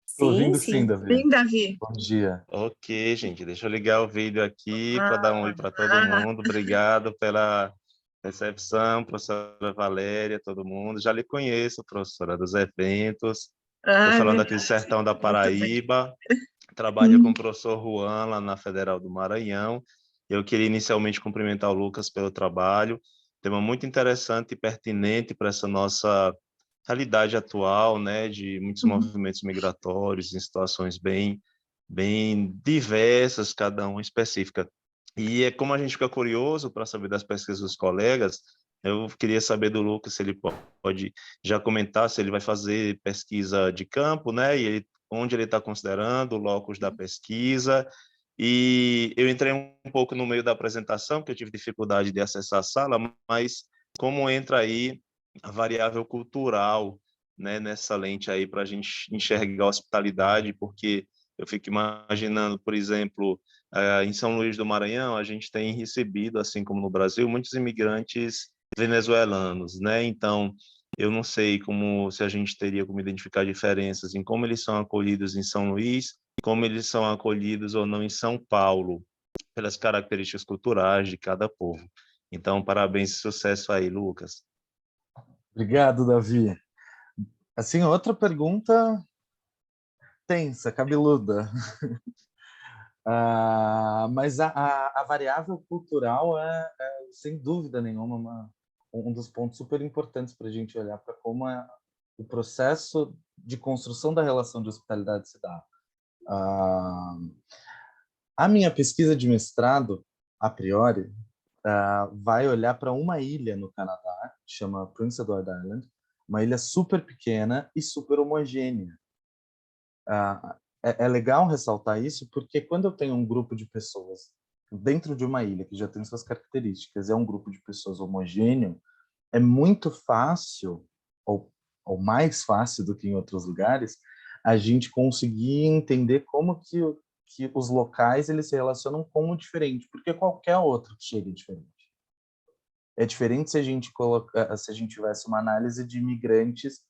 Estou ouvindo sim, Davi. Bem, Davi. Bom dia. Ok, gente. Deixa eu ligar o vídeo aqui para dar um oi para todo mundo. Obrigado pela recepção, professora Valéria, todo mundo. Já lhe conheço, professora dos eventos. Estou falando aqui do Sertão da Paraíba. Trabalho com o professor Juan, lá na Federal do Maranhão. Eu queria inicialmente cumprimentar o Lucas pelo trabalho. Tema muito interessante e pertinente para essa nossa realidade atual, né, de muitos movimentos migratórios em situações bem diversas, cada uma específica. E como a gente fica curioso para saber das pesquisas dos colegas, eu queria saber do Lucas se ele pode já comentar se ele vai fazer pesquisa de campo, né, e onde ele está considerando o locus da pesquisa. E eu entrei um pouco no meio da apresentação, porque eu tive dificuldade de acessar a sala, mas como entra aí a variável cultural, né, nessa lente aí para a gente enxergar a hospitalidade, porque eu fico imaginando, por exemplo, em São Luís do Maranhão, a gente tem recebido, assim como no Brasil, muitos imigrantes venezuelanos, né? Então, eu não sei se a gente teria como identificar diferenças em como eles são acolhidos em São Luís, como eles são acolhidos ou não em São Paulo, pelas características culturais de cada povo. Então, parabéns e sucesso aí, Lucas. Obrigado, Davi. Assim, outra pergunta tensa, cabeluda. Mas a variável cultural sem dúvida nenhuma, um dos pontos super importantes para a gente olhar para como o processo de construção da relação de hospitalidade se dá. A minha pesquisa de mestrado, a priori, vai olhar para uma ilha no Canadá, chama Prince Edward Island, uma ilha super pequena e super homogênea. É legal ressaltar isso, porque quando eu tenho um grupo de pessoas dentro de uma ilha que já tem suas características, é um grupo de pessoas homogêneo, é muito fácil, ou mais fácil do que em outros lugares, a gente conseguir entender como que os locais eles se relacionam com o diferente, porque qualquer outro chega diferente. É diferente se a gente tivesse uma análise de imigrantes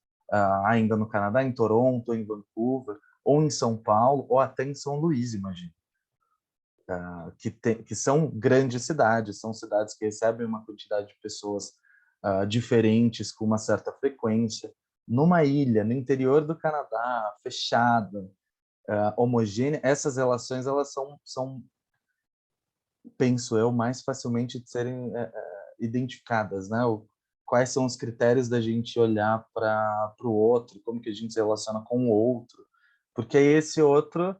ainda no Canadá, em Toronto, em Vancouver, ou em São Paulo, ou até em São Luís, imagina. Que são grandes cidades, são cidades que recebem uma quantidade de pessoas diferentes com uma certa frequência. Numa ilha, no interior do Canadá, fechada, homogênea, essas relações elas são, penso eu, mais facilmente de serem identificadas, né? Quais são os critérios da gente olhar para o outro, como que a gente se relaciona com o outro, porque esse outro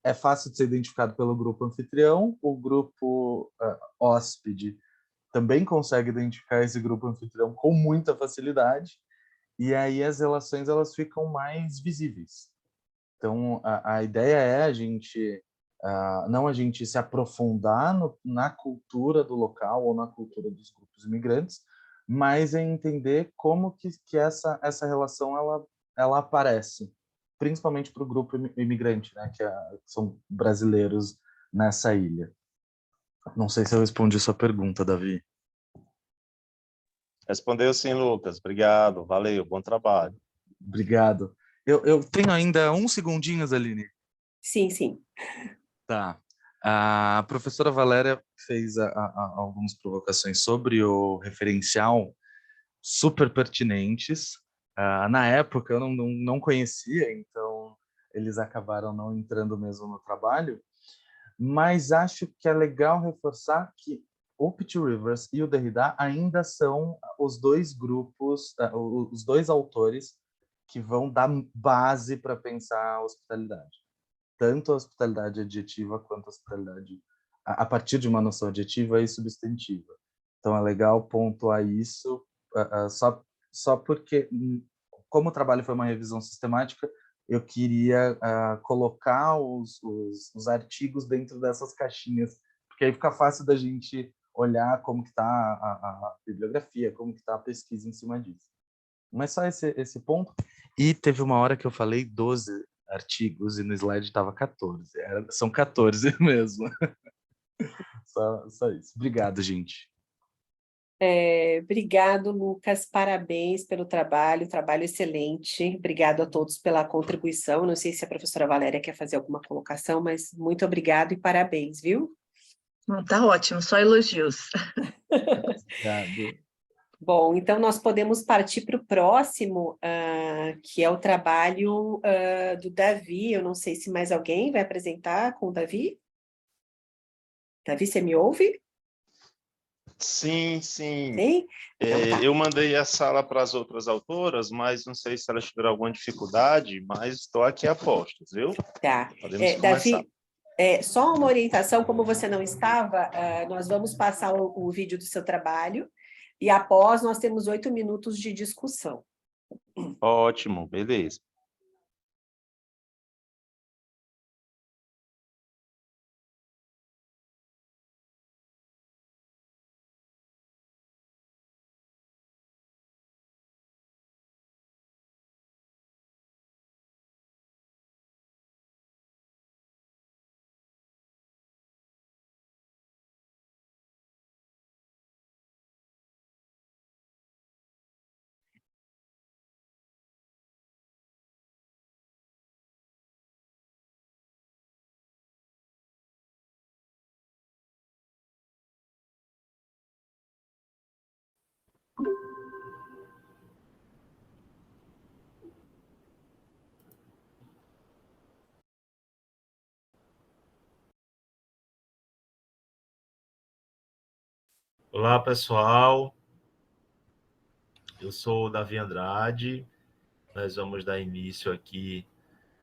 é fácil de ser identificado pelo grupo anfitrião, o grupo hóspede também consegue identificar esse grupo anfitrião com muita facilidade, e aí as relações elas ficam mais visíveis. Então, a ideia é a gente, não a gente se aprofundar na cultura do local ou na cultura dos grupos imigrantes, mas é entender como que essa relação ela aparece, principalmente para o grupo imigrante, né, que são brasileiros nessa ilha. Não sei se eu respondi sua pergunta, Davi. Respondeu sim, Lucas. Obrigado. Valeu. Bom trabalho. Obrigado. Eu tenho ainda uns segundinhos, Aline. Sim, sim. Tá. A professora Valéria fez algumas provocações sobre o referencial super pertinentes. Na época eu não conhecia, então eles acabaram não entrando mesmo no trabalho, mas acho que é legal reforçar que o P.T. Rivers e o Derrida ainda são os dois grupos, os dois autores que vão dar base para pensar a hospitalidade. Tanto a hospitalidade adjetiva quanto a hospitalidade a partir de uma noção adjetiva e substantiva. Então é legal pontuar isso, só porque, como o trabalho foi uma revisão sistemática, eu queria colocar os artigos dentro dessas caixinhas, porque aí fica fácil da gente olhar como que está a bibliografia, como que está a pesquisa em cima disso. Mas só esse ponto. E teve uma hora que eu falei 12 artigos e no slide estava 14. São 14 mesmo. Só isso. Obrigado, gente. Obrigado, Lucas. Parabéns pelo trabalho excelente. Obrigado a todos pela contribuição. Não sei se a professora Valéria quer fazer alguma colocação, mas muito obrigado e parabéns, viu? Não, tá ótimo, só elogios. Obrigado. Bom, então nós podemos partir para o próximo, que é o trabalho do Davi. Eu não sei se mais alguém vai apresentar com o Davi. Davi, você me ouve? Sim. Sim? Então tá. Eu mandei a sala para as outras autoras, mas não sei se elas tiveram alguma dificuldade, mas estou aqui a postos, viu? Tá. Podemos começar. Davi, só uma orientação, como você não estava, nós vamos passar o vídeo do seu trabalho e após nós temos 8 minutos de discussão. Ótimo, beleza. Olá, pessoal. Eu sou o Davi Andrade. Nós vamos dar início aqui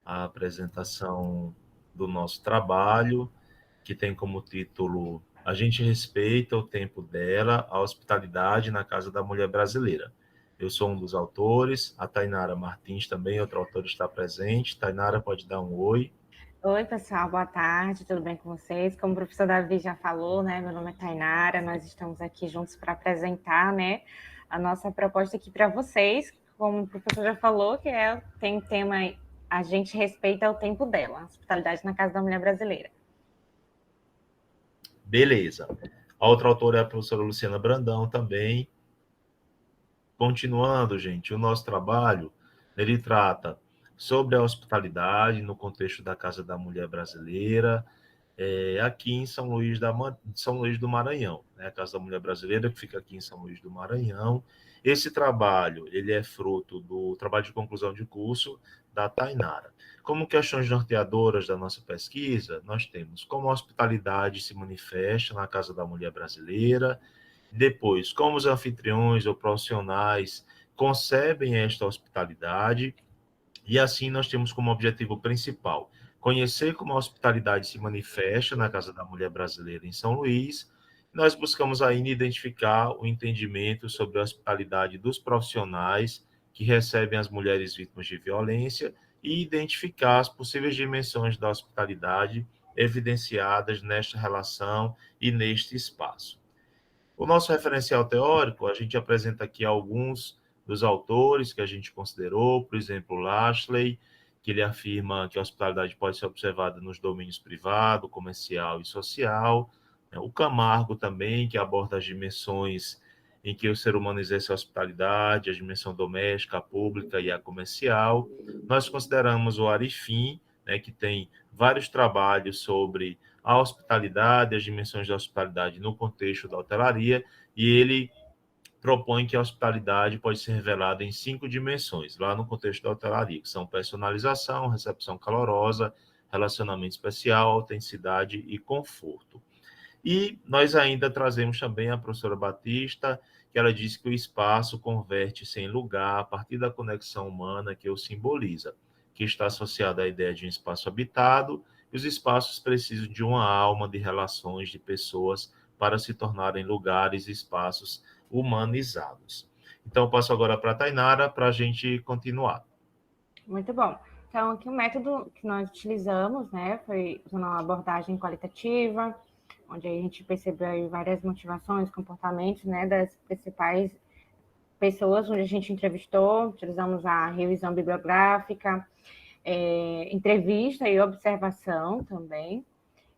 à apresentação do nosso trabalho, que tem como título A gente respeita o tempo dela, a hospitalidade na Casa da Mulher Brasileira. Eu sou um dos autores, a Tainara Martins também, outro autor, está presente. Tainara, pode dar um oi. Oi, pessoal, boa tarde, tudo bem com vocês? Como o professor Davi já falou, né, meu nome é Tainara, nós estamos aqui juntos para apresentar, né, a nossa proposta aqui para vocês, como o professor já falou, que tem o tema A gente respeita o tempo dela, hospitalidade na Casa da Mulher Brasileira. Beleza. A outra autora é a professora Luciana Brandão também. Continuando, gente, o nosso trabalho, ele trata sobre a hospitalidade no contexto da Casa da Mulher Brasileira, aqui em São Luís do Maranhão, né? A Casa da Mulher Brasileira, que fica aqui em São Luís do Maranhão. Esse trabalho, ele é fruto do trabalho de conclusão de curso da Tainara. Como questões norteadoras da nossa pesquisa, nós temos como a hospitalidade se manifesta na Casa da Mulher Brasileira, depois, como os anfitriões ou profissionais concebem esta hospitalidade, e assim nós temos como objetivo principal conhecer como a hospitalidade se manifesta na Casa da Mulher Brasileira em São Luís. Nós buscamos ainda identificar o entendimento sobre a hospitalidade dos profissionais que recebem as mulheres vítimas de violência e identificar as possíveis dimensões da hospitalidade evidenciadas nesta relação e neste espaço. O nosso referencial teórico, a gente apresenta aqui alguns dos autores que a gente considerou, por exemplo, Lashley, que ele afirma que a hospitalidade pode ser observada nos domínios privado, comercial e social. O Camargo também, que aborda as dimensões em que o ser humano exerce a hospitalidade, a dimensão doméstica, a pública e a comercial. Nós consideramos o Arifin, né, que tem vários trabalhos sobre a hospitalidade, as dimensões da hospitalidade no contexto da hotelaria, e ele propõe que a hospitalidade pode ser revelada em 5 dimensões, lá no contexto da hotelaria, que são personalização, recepção calorosa, relacionamento especial, autenticidade e conforto. E nós ainda trazemos também a professora Batista, que ela diz que o espaço converte-se em lugar a partir da conexão humana que o simboliza, que está associada à ideia de um espaço habitado, e os espaços precisam de uma alma de relações de pessoas para se tornarem lugares e espaços humanizados. Então, eu passo agora para a Tainara para a gente continuar. Muito bom. Então, aqui o método que nós utilizamos, né, foi usando uma abordagem qualitativa, onde a gente percebeu aí várias motivações, comportamentos, né, das principais pessoas onde a gente entrevistou. Utilizamos a revisão bibliográfica, entrevista e observação também.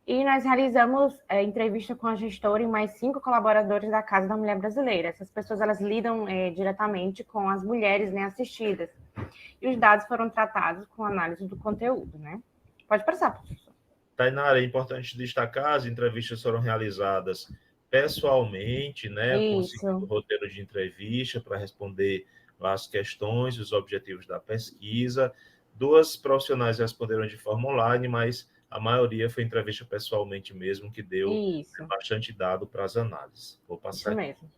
E nós realizamos entrevista com a gestora e mais 5 colaboradores da Casa da Mulher Brasileira. Essas pessoas, elas lidam diretamente com as mulheres, né, assistidas. E os dados foram tratados com análise do conteúdo, né? Pode passar, professor. Tainara, é importante destacar, as entrevistas foram realizadas pessoalmente, né, com o roteiro de entrevista para responder lá as questões, os objetivos da pesquisa. 2 profissionais responderam de forma online, mas a maioria foi entrevista pessoalmente mesmo, que deu bastante dado para as análises. Vou passar. Isso mesmo.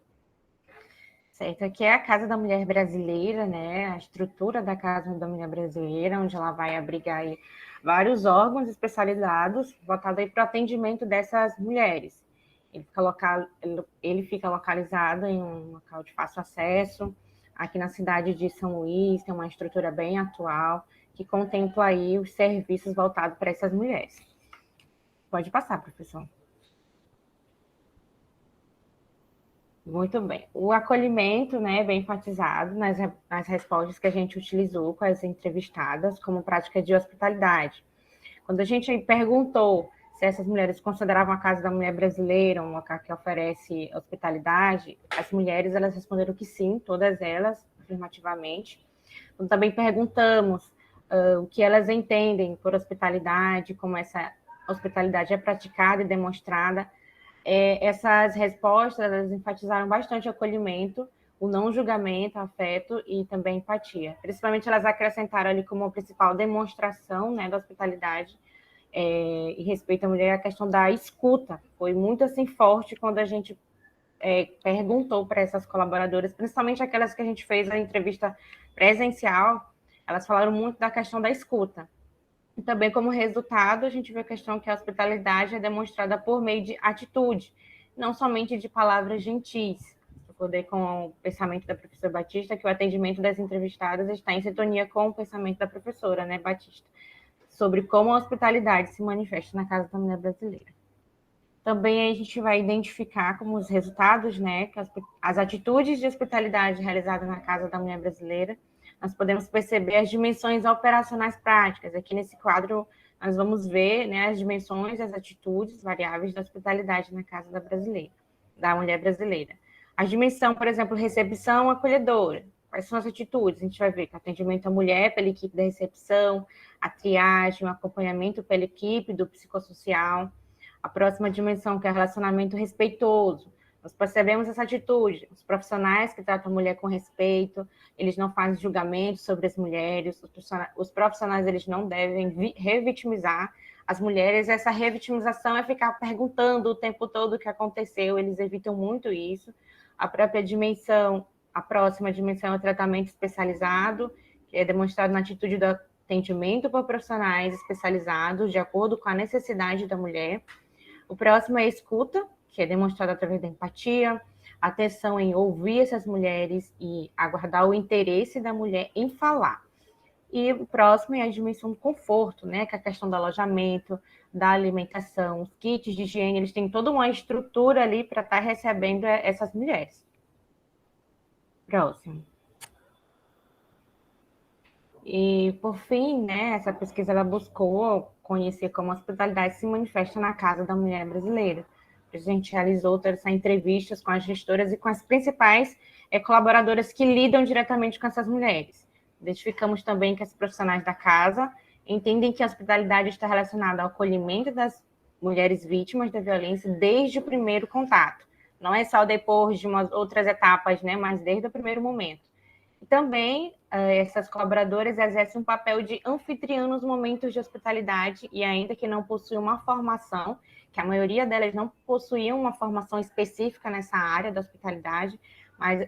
Certo, aqui é a Casa da Mulher Brasileira, né? A estrutura da Casa da Mulher Brasileira, onde ela vai abrigar aí vários órgãos especializados voltados aí para o atendimento dessas mulheres. Ele fica localizado em um local de fácil acesso, aqui na cidade de São Luís, tem uma estrutura bem atual, que contempla aí os serviços voltados para essas mulheres. Pode passar, professor. Muito bem. O acolhimento, né, bem enfatizado nas respostas que a gente utilizou com as entrevistadas como prática de hospitalidade. Quando a gente perguntou se essas mulheres consideravam a Casa da Mulher Brasileira um local que oferece hospitalidade, as mulheres, elas responderam que sim, todas elas, afirmativamente. Então, também perguntamos o que elas entendem por hospitalidade, como essa hospitalidade é praticada e demonstrada. Essas respostas, elas enfatizaram bastante o acolhimento, o não julgamento, afeto e também empatia. Principalmente, elas acrescentaram ali como principal demonstração, né, da hospitalidade e respeito à mulher, a questão da escuta. Foi muito assim forte quando a gente perguntou para essas colaboradoras, principalmente aquelas que a gente fez a entrevista presencial, elas falaram muito da questão da escuta. E também, como resultado, a gente vê a questão que a hospitalidade é demonstrada por meio de atitude, não somente de palavras gentis. Concordei com o pensamento da professora Batista, que o atendimento das entrevistadas está em sintonia com o pensamento da professora, né, Batista, sobre como a hospitalidade se manifesta na Casa da Mulher Brasileira. Também a gente vai identificar como os resultados, né, que as atitudes de hospitalidade realizadas na Casa da Mulher Brasileira, nós podemos perceber as dimensões operacionais práticas. Aqui nesse quadro, nós vamos ver, né, as dimensões, as atitudes variáveis da hospitalidade na Casa da Mulher Brasileira. A dimensão, por exemplo, recepção acolhedora. Quais são as atitudes? A gente vai ver que atendimento à mulher pela equipe da recepção, a triagem, o acompanhamento pela equipe do psicossocial. A próxima dimensão, que é relacionamento respeitoso. Nós percebemos essa atitude. Os profissionais que tratam a mulher com respeito, eles não fazem julgamento sobre as mulheres, os profissionais eles não devem revitimizar as mulheres. Essa revitimização é ficar perguntando o tempo todo o que aconteceu, eles evitam muito isso. A própria dimensão, a próxima dimensão é o tratamento especializado, que é demonstrado na atitude do atendimento por profissionais especializados, de acordo com a necessidade da mulher. O próximo é a escuta, que é demonstrado através da empatia, atenção em ouvir essas mulheres e aguardar o interesse da mulher em falar. E o próximo é a dimensão do conforto, né? Que é a questão do alojamento, da alimentação, os kits de higiene, eles têm toda uma estrutura ali para estar recebendo essas mulheres. Próximo. E, por fim, né, essa pesquisa ela buscou conhecer como a hospitalidade se manifesta na casa da mulher brasileira. A gente realizou todas essas entrevistas com as gestoras e com as principais colaboradoras que lidam diretamente com essas mulheres. Identificamos também que as profissionais da casa entendem que a hospitalidade está relacionada ao acolhimento das mulheres vítimas da violência desde o primeiro contato. Não é só depois de umas outras etapas, né, mas desde o primeiro momento. E também essas colaboradoras exercem um papel de anfitriã nos momentos de hospitalidade e ainda que não possuem uma formação, que a maioria delas não possuíam uma formação específica nessa área da hospitalidade,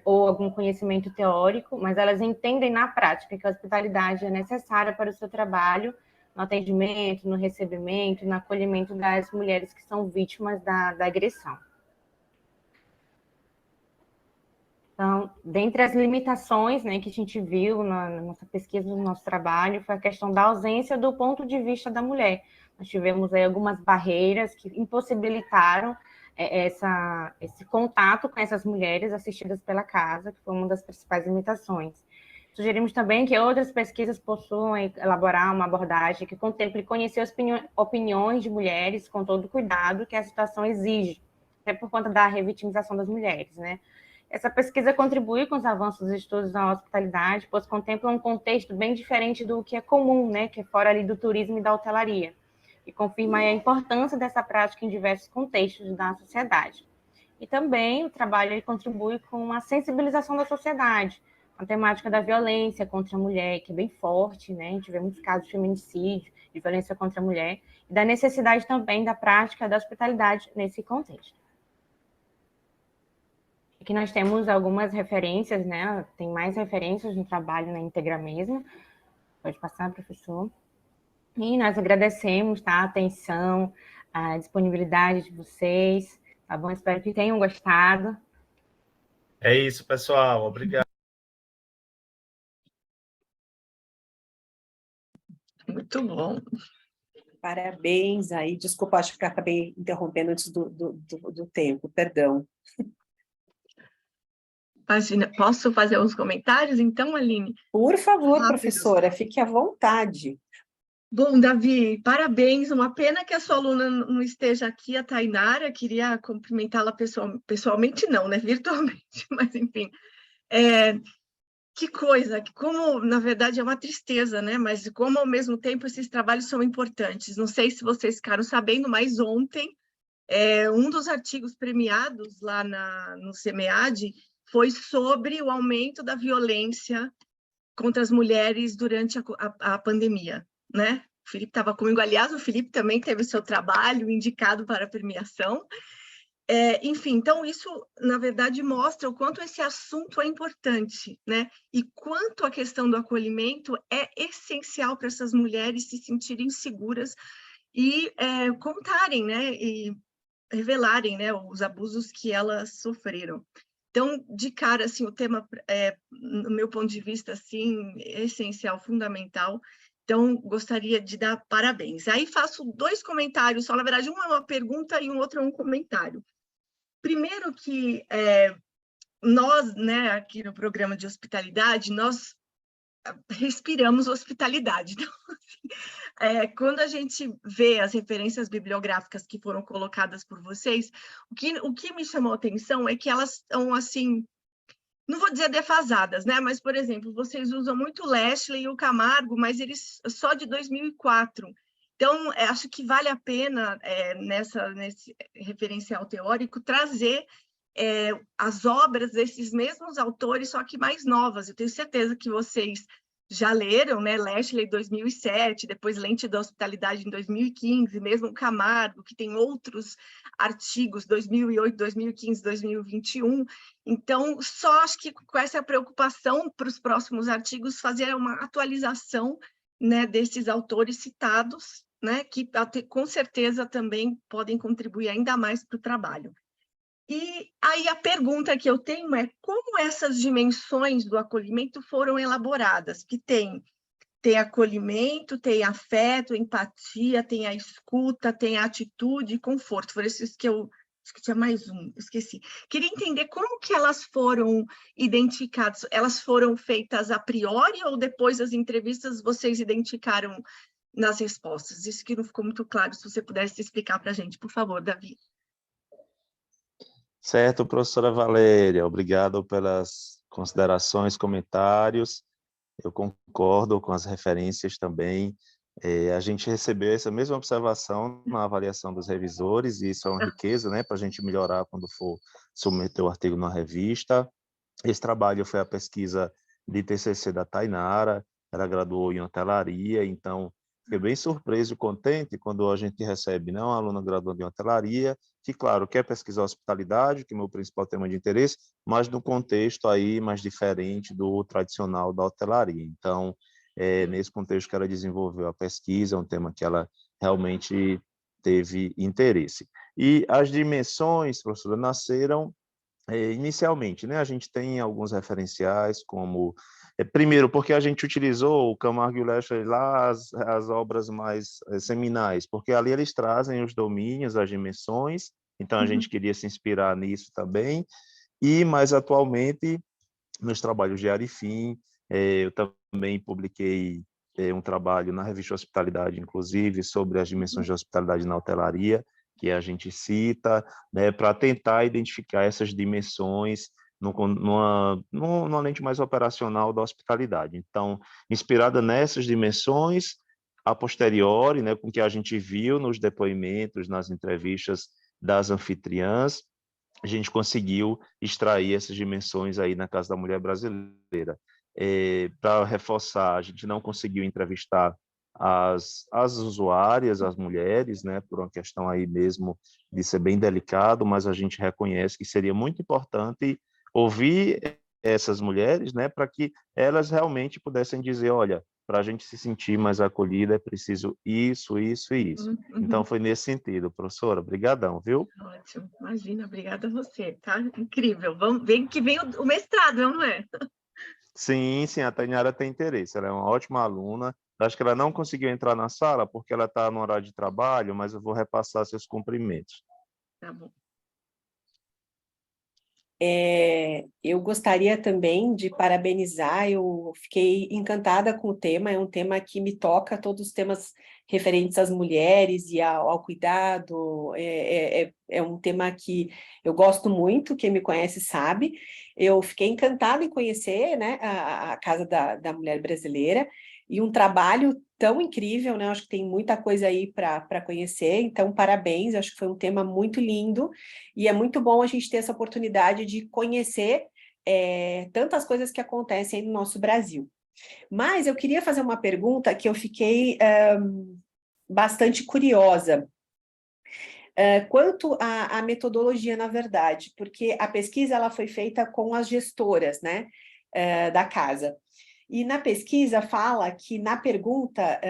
ou algum conhecimento teórico, mas elas entendem na prática que a hospitalidade é necessária para o seu trabalho, no atendimento, no recebimento, no acolhimento das mulheres que são vítimas da agressão. Então, dentre as limitações, né, que a gente viu na nossa pesquisa, no nosso trabalho, foi a questão da ausência do ponto de vista da mulher. Nós tivemos aí algumas barreiras que impossibilitaram esse contato com essas mulheres assistidas pela casa, que foi uma das principais limitações. Sugerimos também que outras pesquisas possam elaborar uma abordagem que contemple conhecer as opiniões de mulheres com todo o cuidado que a situação exige, até por conta da revitimização das mulheres, né? Essa pesquisa contribui com os avanços dos estudos na hospitalidade, pois contempla um contexto bem diferente do que é comum, né, que é fora ali do turismo e da hotelaria, e confirma a importância dessa prática em diversos contextos da sociedade. E também o trabalho ele contribui com a sensibilização da sociedade, a temática da violência contra a mulher, que é bem forte, né, a gente vê muitos casos de feminicídio, de violência contra a mulher, e da necessidade também da prática da hospitalidade nesse contexto. Aqui nós temos algumas referências, né? Tem mais referências no trabalho na íntegra mesmo. Pode passar, professor. E nós agradecemos, tá? A atenção, a disponibilidade de vocês, tá bom? Espero que tenham gostado. É isso, pessoal. Obrigado. Muito bom. Parabéns aí. Desculpa, acho que acabei interrompendo antes do tempo, perdão. Imagina, posso fazer uns comentários, então, Aline? Por favor, Rápido. professora, fique à vontade. Bom, Davi, parabéns. Uma pena que a sua aluna não esteja aqui, a Tainara. Queria cumprimentá-la pessoalmente, não, né? Virtualmente, mas enfim. Que coisa, como, na verdade, é uma tristeza, né? Mas como, ao mesmo tempo, esses trabalhos são importantes. Não sei se vocês ficaram sabendo, mas ontem, um dos artigos premiados lá no CEMEAD foi sobre o aumento da violência contra as mulheres durante a pandemia, né? O Felipe estava comigo, aliás, o Felipe também teve o seu trabalho indicado para a premiação. Enfim, então isso, na verdade, mostra o quanto esse assunto é importante, né? E quanto a questão do acolhimento é essencial para essas mulheres se sentirem seguras e contarem, né? E revelarem, né, os abusos que elas sofreram. Então, de cara, assim, o tema, no meu ponto de vista, assim, é essencial, fundamental. Então, gostaria de dar parabéns. Aí faço 2 comentários, só, na verdade, um é uma pergunta e um outro é um comentário. Primeiro que nós, né, aqui no programa de hospitalidade, nós respiramos hospitalidade. Então, assim, quando a gente vê as referências bibliográficas que foram colocadas por vocês, o que me chamou a atenção é que elas estão, assim, não vou dizer defasadas, né? Mas, por exemplo, vocês usam muito o Lashley e o Camargo, mas eles só de 2004. Então, acho que vale a pena, nesse referencial teórico, trazer as obras desses mesmos autores, só que mais novas. Eu tenho certeza que vocês já leram, né? Lashley, 2007, depois Lente da Hospitalidade, em 2015, mesmo Camargo, que tem outros artigos, 2008, 2015, 2021. Então, só acho que com essa preocupação para os próximos artigos, fazer uma atualização, né, desses autores citados, né, que com certeza também podem contribuir ainda mais para o trabalho. E aí a pergunta que eu tenho é como essas dimensões do acolhimento foram elaboradas, que tem acolhimento, tem afeto, empatia, tem a escuta, tem a atitude e conforto. Foram esses que eu... Acho que tinha mais um, esqueci. Queria entender como que elas foram identificadas. Elas foram feitas a priori ou depois das entrevistas vocês identificaram nas respostas? Isso que não ficou muito claro, se você pudesse explicar para a gente, por favor, Davi. Certo, professora Valéria, obrigado pelas considerações, comentários. Eu concordo com as referências também. A gente recebeu essa mesma observação na avaliação dos revisores, e isso é uma riqueza, né, para a gente melhorar quando for submeter o artigo na revista. Esse trabalho foi a pesquisa de TCC da Tainara, ela graduou em hotelaria, então fiquei bem surpreso e contente quando a gente recebe, né, uma aluna graduando em hotelaria, que, claro, quer pesquisar hospitalidade, que é o meu principal tema de interesse, mas no contexto aí mais diferente do tradicional da hotelaria. Então, nesse contexto que ela desenvolveu a pesquisa, é um tema que ela realmente teve interesse. E as dimensões, professora, nasceram inicialmente, né? A gente tem alguns referenciais, como... primeiro, porque a gente utilizou o Camargo e o Lashley lá, as obras mais seminais, porque ali eles trazem os domínios, as dimensões, então a gente queria se inspirar nisso também. E, mais atualmente, nos trabalhos de Arifim, eu também publiquei um trabalho na revista Hospitalidade, inclusive, sobre as dimensões de hospitalidade na hotelaria, que a gente cita, né, para tentar identificar essas dimensões numa lente mais operacional da hospitalidade. Então, inspirada nessas dimensões, a posteriori, né, com o que a gente viu nos depoimentos, nas entrevistas das anfitriãs, a gente conseguiu extrair essas dimensões aí na Casa da Mulher Brasileira. Para reforçar, a gente não conseguiu entrevistar as usuárias, as mulheres, né, por uma questão aí mesmo de ser bem delicado, mas a gente reconhece que seria muito importante ouvir essas mulheres, né, para que elas realmente pudessem dizer, olha, para a gente se sentir mais acolhida é preciso isso, isso e isso. Então, foi nesse sentido, professora. Obrigadão, viu? Ótimo, imagina, obrigada a você, tá? Incrível. Vamos ver que vem o mestrado, não é? Sim, a Tainara tem interesse, ela é uma ótima aluna. Acho que ela não conseguiu entrar na sala porque ela está no horário de trabalho, mas eu vou repassar seus cumprimentos. Tá bom. Eu gostaria também de parabenizar, eu fiquei encantada com o tema, é um tema que me toca, todos os temas referentes às mulheres e ao cuidado, é um tema que eu gosto muito, quem me conhece sabe. Eu fiquei encantada em conhecer, né, a Casa da Mulher Brasileira, e um trabalho tão incrível, né? Acho que tem muita coisa aí para conhecer, então parabéns, acho que foi um tema muito lindo, e é muito bom a gente ter essa oportunidade de conhecer tantas coisas que acontecem no nosso Brasil. Mas eu queria fazer uma pergunta que eu fiquei bastante curiosa, quanto à metodologia, na verdade, porque a pesquisa ela foi feita com as gestoras, né, da casa. E na pesquisa fala que na pergunta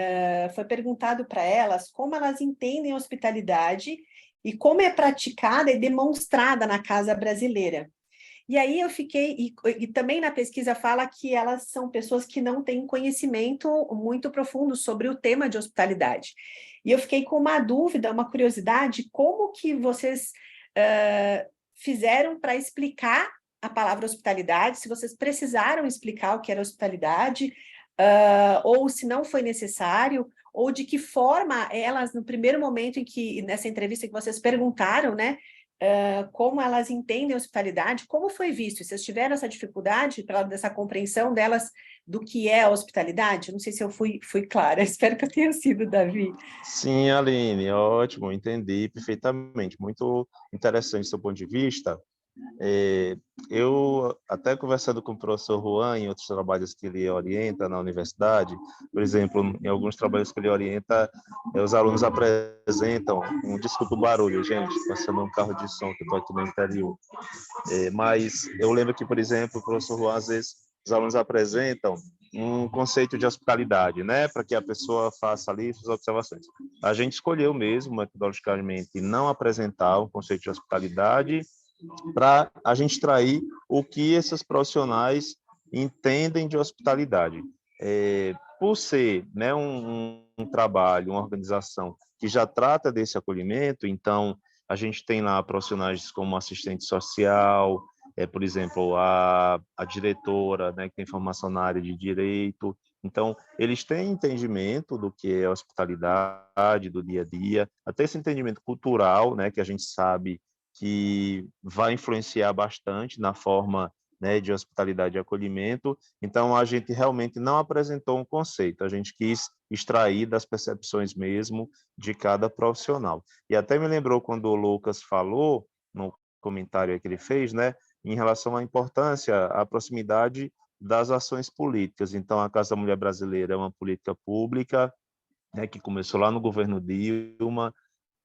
foi perguntado para elas como elas entendem a hospitalidade e como é praticada e demonstrada na casa brasileira. E aí eu fiquei, e também na pesquisa fala que elas são pessoas que não têm conhecimento muito profundo sobre o tema de hospitalidade. E eu fiquei com uma dúvida, uma curiosidade, como que vocês fizeram para explicar a palavra hospitalidade, se vocês precisaram explicar o que era hospitalidade, ou se não foi necessário, ou de que forma elas, no primeiro momento em que, nessa entrevista que vocês perguntaram, né, como elas entendem a hospitalidade, como foi visto? Vocês tiveram essa dificuldade dessa compreensão delas do que é a hospitalidade? Não sei se eu fui clara, espero que eu tenha sido, Davi. Sim, Aline, ótimo, entendi perfeitamente. Muito interessante seu ponto de vista. Eu, até conversando com o professor Juan em outros trabalhos que ele orienta na universidade, por exemplo, em alguns trabalhos que ele orienta, os alunos apresentam, desculpa o barulho, gente, passando um carro de som que eu estou aqui no interior, mas eu lembro que, por exemplo, o professor Juan, às vezes, os alunos apresentam um conceito de hospitalidade, né, para que a pessoa faça ali suas observações. A gente escolheu mesmo, metodologicamente, não apresentar um conceito de hospitalidade, para a gente extrair o que esses profissionais entendem de hospitalidade. Por ser, né, um trabalho, uma organização que já trata desse acolhimento, então a gente tem lá profissionais como assistente social, por exemplo, a diretora, né, que tem formação na área de direito. Então, eles têm entendimento do que é hospitalidade, do dia a dia, até esse entendimento cultural, né, que a gente sabe que vai influenciar bastante na forma, né, de hospitalidade e acolhimento. Então, a gente realmente não apresentou um conceito, a gente quis extrair das percepções mesmo de cada profissional. E até me lembrou quando o Lucas falou, no comentário que ele fez, né, em relação à importância, à proximidade das ações políticas. Então, a Casa da Mulher Brasileira é uma política pública, né, que começou lá no governo Dilma,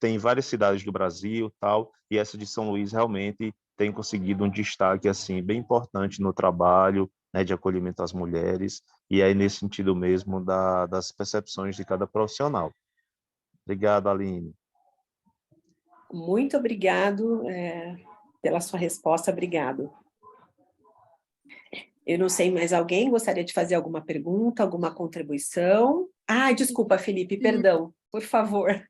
tem várias cidades do Brasil, tal, e essa de São Luís realmente tem conseguido um destaque assim bem importante no trabalho, né, de acolhimento às mulheres, e aí nesse sentido mesmo das percepções de cada profissional. Obrigado, Aline. Muito obrigado pela sua resposta, obrigado. Eu não sei, mais alguém gostaria de fazer alguma pergunta, alguma contribuição? Desculpa, Felipe, perdão, por favor.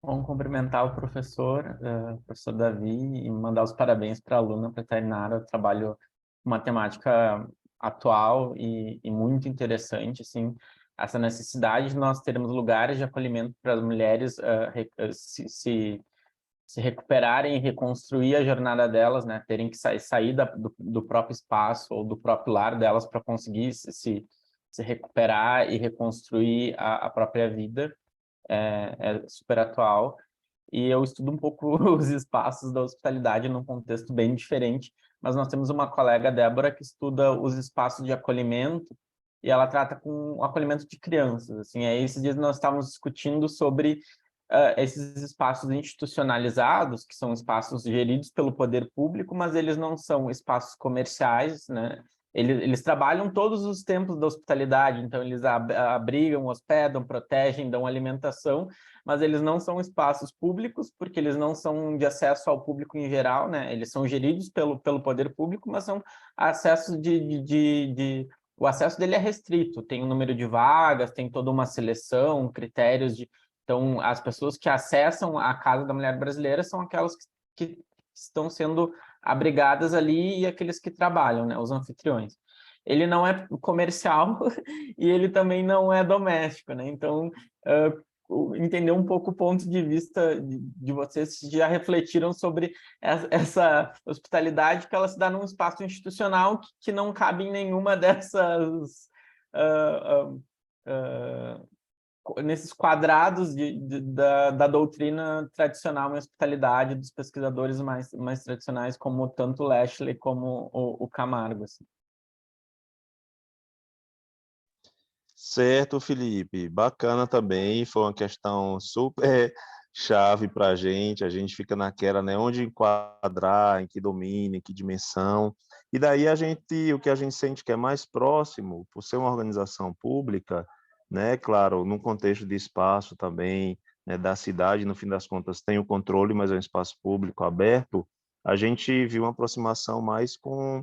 Vamos cumprimentar o professor Davi, e mandar os parabéns para a aluna, para a Tainara. Eu trabalho com matemática atual e muito interessante, assim, essa necessidade de nós termos lugares de acolhimento para as mulheres se recuperarem e reconstruir a jornada delas, né? Terem que sair do próprio espaço ou do próprio lar delas para conseguir se recuperar e reconstruir a própria vida. É super atual, e eu estudo um pouco os espaços da hospitalidade num contexto bem diferente, mas nós temos uma colega, Débora, que estuda os espaços de acolhimento, e ela trata com o acolhimento de crianças. Assim, aí esses dias nós estávamos discutindo sobre esses espaços institucionalizados, que são espaços geridos pelo poder público, mas eles não são espaços comerciais, né? Eles trabalham todos os tempos da hospitalidade, então eles abrigam, hospedam, protegem, dão alimentação, mas eles não são espaços públicos, porque eles não são de acesso ao público em geral, né? Eles são geridos pelo poder público, mas são acessos o acesso dele é restrito, tem um número de vagas, tem toda uma seleção, critérios de... Então, as pessoas que acessam a Casa da Mulher Brasileira são aquelas que estão sendo abrigadas ali e aqueles que trabalham, né, os anfitriões. Ele não é comercial e ele também não é doméstico, né? Então, entender um pouco o ponto de vista de vocês, que já refletiram sobre essa hospitalidade, que ela se dá num espaço institucional que não cabe em nenhuma dessas... nesses quadrados da doutrina tradicional em hospitalidade dos pesquisadores mais tradicionais, como tanto o Lashley como o Camargo. Assim. Certo, Felipe. Bacana também, foi uma questão super chave para a gente fica naquela, né, onde enquadrar, em que domínio, em que dimensão, e daí o que a gente sente que é mais próximo, por ser uma organização pública, né, claro, num contexto de espaço também, né, da cidade, no fim das contas tem o controle, mas é um espaço público aberto, a gente viu uma aproximação mais com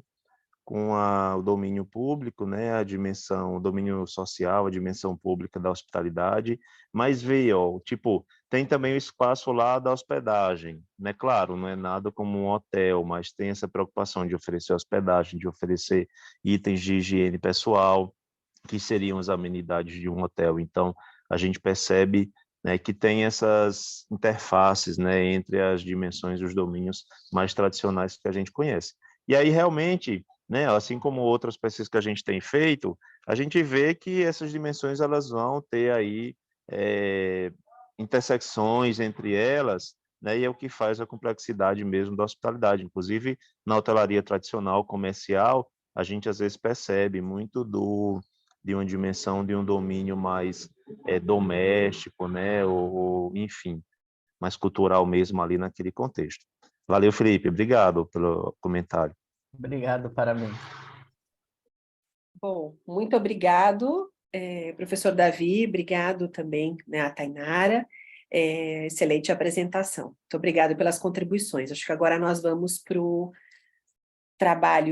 o domínio público, né, a dimensão, o domínio social, a dimensão pública da hospitalidade, mas veio, tipo, tem também o espaço lá da hospedagem, né, claro, não é nada como um hotel, mas tem essa preocupação de oferecer hospedagem, de oferecer itens de higiene pessoal, que seriam as amenidades de um hotel. Então, a gente percebe né, que tem essas interfaces, né, entre as dimensões e os domínios mais tradicionais que a gente conhece. E aí, realmente, né, assim como outras pesquisas que a gente tem feito, a gente vê que essas dimensões elas vão ter aí intersecções entre elas, né, e é o que faz a complexidade mesmo da hospitalidade. Inclusive, na hotelaria tradicional comercial, a gente às vezes percebe muito de uma dimensão, de um domínio mais doméstico, né, ou enfim, mais cultural mesmo ali naquele contexto. Valeu, Felipe, obrigado pelo comentário. Obrigado, parabéns. Bom, muito obrigado, professor Davi, obrigado também, né, a Tainara, excelente apresentação. Muito obrigado pelas contribuições. Acho que agora nós vamos para o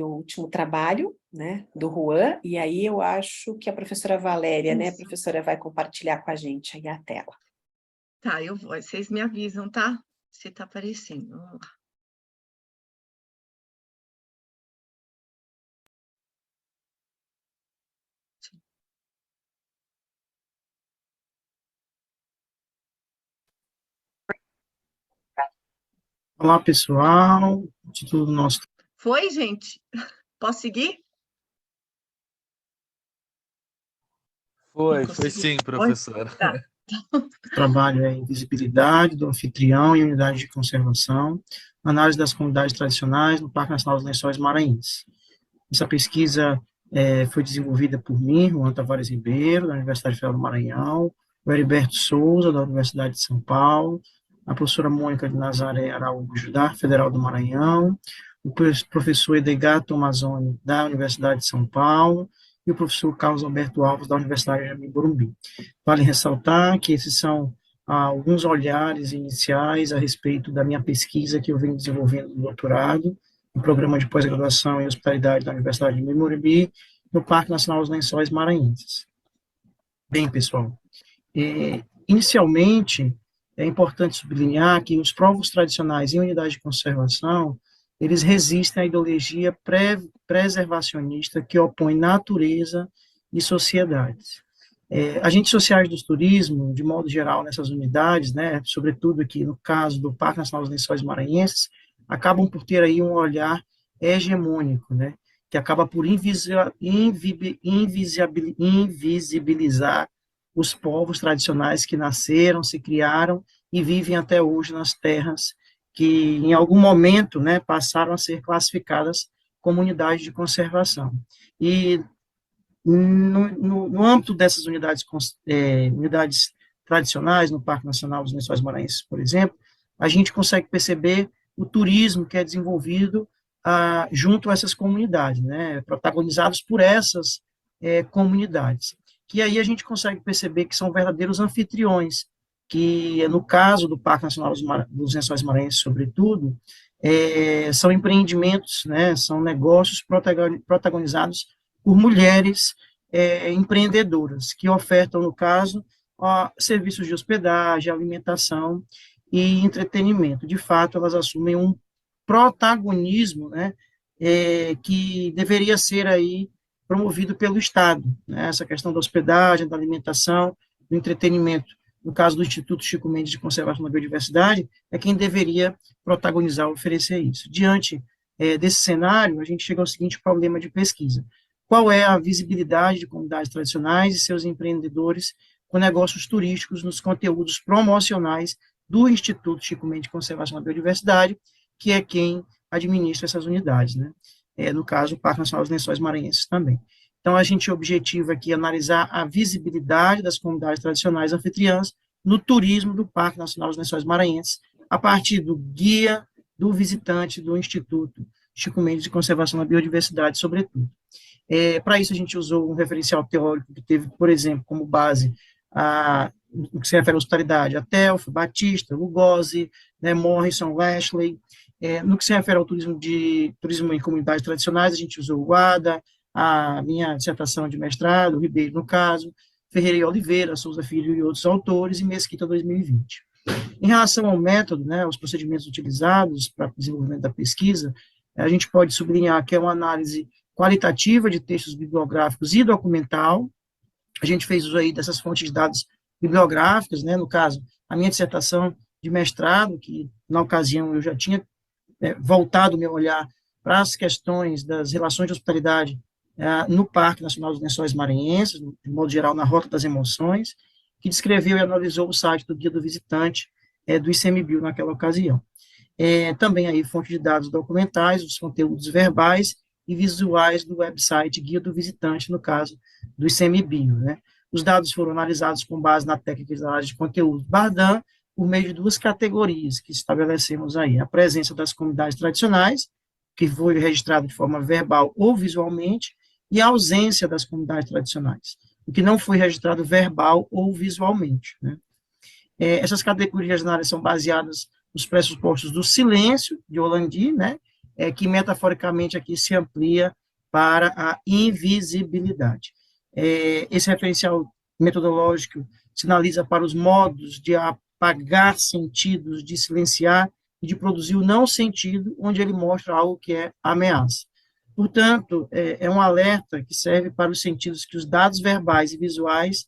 último trabalho, né, do Juan, e aí eu acho que a professora Valéria, né, professora, vai compartilhar com a gente aí a tela. Tá, eu vou, vocês me avisam, tá? Se tá aparecendo, vamos lá. Olá, pessoal. O título do nosso Foi, gente? Posso seguir? Foi Consegui. sim, professora. Tá. trabalho é Invisibilidade do Anfitrião e Unidade de Conservação, Análise das Comunidades Tradicionais no Parque Nacional dos Lençóis Maranhenses. Essa pesquisa foi desenvolvida por mim, Juan Tavares Ribeiro, da Universidade Federal do Maranhão, o Heriberto Souza, da Universidade de São Paulo, a professora Mônica de Nazaré Araújo, da Federal do Maranhão, o professor Edgar Tomazoni, da Universidade de São Paulo, e o professor Carlos Alberto Alves, da Universidade de Morumbi. Vale ressaltar que esses são alguns olhares iniciais a respeito da minha pesquisa que eu venho desenvolvendo no doutorado, no programa de pós-graduação em hospitalidade da Universidade de Morumbi, no Parque Nacional dos Lençóis Maranhenses. Bem, pessoal, inicialmente, é importante sublinhar que os povos tradicionais em unidade de conservação, eles resistem à ideologia preservacionista que opõe natureza e sociedades. Agentes sociais do turismo, de modo geral, nessas unidades, né, sobretudo aqui no caso do Parque Nacional dos Lençóis Maranhenses, acabam por ter aí um olhar hegemônico, né, que acaba por invisibilizar os povos tradicionais que nasceram, se criaram e vivem até hoje nas terras que, em algum momento, né, passaram a ser classificadas como unidades de conservação. E, no âmbito dessas unidades tradicionais, no Parque Nacional dos Lençóis Maranhenses, por exemplo, a gente consegue perceber o turismo que é desenvolvido junto a essas comunidades, né, protagonizados por essas comunidades, que aí a gente consegue perceber que são verdadeiros anfitriões, que no caso do Parque Nacional dos Lençóis Maranhenses, sobretudo, são empreendimentos, né, são negócios protagonizados por mulheres empreendedoras, que ofertam, no caso, serviços de hospedagem, alimentação e entretenimento. De fato, elas assumem um protagonismo, né, que deveria ser aí promovido pelo Estado, né, essa questão da hospedagem, da alimentação, do entretenimento. No caso do Instituto Chico Mendes de Conservação da Biodiversidade, é quem deveria protagonizar, oferecer isso. Diante desse cenário, a gente chega ao seguinte problema de pesquisa: qual é a visibilidade de comunidades tradicionais e seus empreendedores com negócios turísticos nos conteúdos promocionais do Instituto Chico Mendes de Conservação da Biodiversidade, que é quem administra essas unidades, né? No caso, o Parque Nacional dos Lençóis Maranhenses também. Então, a gente objetiva aqui analisar a visibilidade das comunidades tradicionais anfitriãs no turismo do Parque Nacional dos Lençóis Maranhenses, a partir do guia do visitante do Instituto Chico Mendes de Conservação da Biodiversidade, sobretudo. Para isso, a gente usou um referencial teórico que teve, por exemplo, como base o que se refere à hospitalidade, a Telf, Batista, Lugosi, né, Morrison, Lashley. No que se refere ao turismo em comunidades tradicionais, a gente usou o ADA, a minha dissertação de mestrado, o Ribeiro, no caso, Ferreira e Oliveira, Souza Filho e outros autores, e Mesquita 2020. Em relação ao método, né, os procedimentos utilizados para o desenvolvimento da pesquisa, a gente pode sublinhar que é uma análise qualitativa de textos bibliográficos e documental. A gente fez uso aí dessas fontes de dados bibliográficas, né? No caso, a minha dissertação de mestrado, que na ocasião eu já tinha voltado o meu olhar para as questões das relações de hospitalidade no Parque Nacional dos Lençóis Maranhenses, de modo geral, na Rota das Emoções, que descreveu e analisou o site do Guia do Visitante do ICMBio naquela ocasião. Também aí fonte de dados documentais, os conteúdos verbais e visuais do website Guia do Visitante, no caso do ICMBio, né? Os dados foram analisados com base na técnica de análise de conteúdo Bardan, por meio de duas categorias que estabelecemos aí: a presença das comunidades tradicionais, que foi registrado de forma verbal ou visualmente, e a ausência das comunidades tradicionais, o que não foi registrado verbal ou visualmente, né? Essas categorias de análise são baseadas nos pressupostos do silêncio, de Hollandi, né, que metaforicamente aqui se amplia para a invisibilidade. Esse referencial metodológico sinaliza para os modos de apagar sentidos, de silenciar e de produzir o não sentido, onde ele mostra algo que é ameaça. Portanto, é um alerta que serve para os sentidos que os dados verbais e visuais,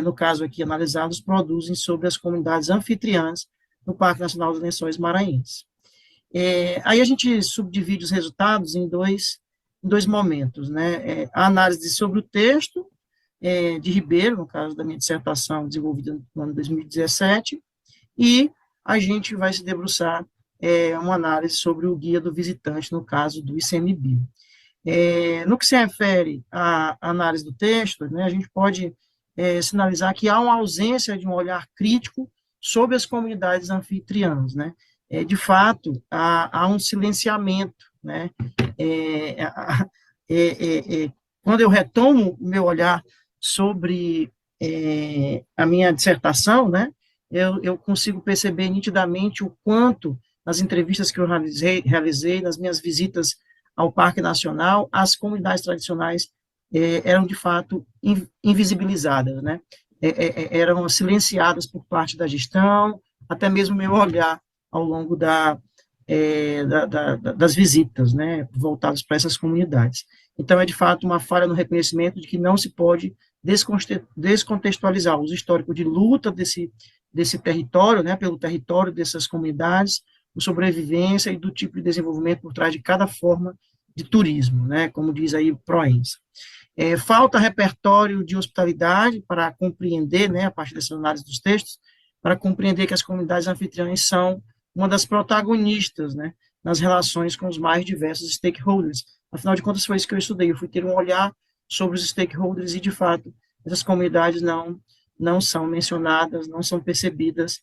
no caso aqui analisados, produzem sobre as comunidades anfitriãs no Parque Nacional dos Lençóis Maranhenses. Aí a gente subdivide os resultados em dois momentos, né? A análise sobre o texto de Ribeiro, no caso da minha dissertação desenvolvida no ano 2017, e a gente vai se debruçar uma análise sobre o Guia do Visitante, no caso do ICMBio. No que se refere à análise do texto, né, a gente pode sinalizar que há uma ausência de um olhar crítico sobre as comunidades anfitriãs, né? De fato, há um silenciamento, né? Quando eu retomo o meu olhar sobre a minha dissertação, né, eu consigo perceber nitidamente o quanto, nas entrevistas que eu realizei, nas minhas visitas ao Parque Nacional, as comunidades tradicionais eram, de fato, invisibilizadas, né? Eram silenciadas por parte da gestão, até mesmo meu olhar ao longo das visitas, né, voltadas para essas comunidades. Então, é, de fato, uma falha no reconhecimento de que não se pode descontextualizar o uso histórico de luta desse território, né, pelo território dessas comunidades, a sobrevivência e do tipo de desenvolvimento por trás de cada forma de turismo, né, como diz aí Proença. Falta repertório de hospitalidade para compreender, né, a partir dessa análise dos textos, para compreender que as comunidades anfitriãs são uma das protagonistas, né, nas relações com os mais diversos stakeholders. Afinal de contas, foi isso que eu estudei. Eu fui ter um olhar sobre os stakeholders e, de fato, essas comunidades não são mencionadas, não são percebidas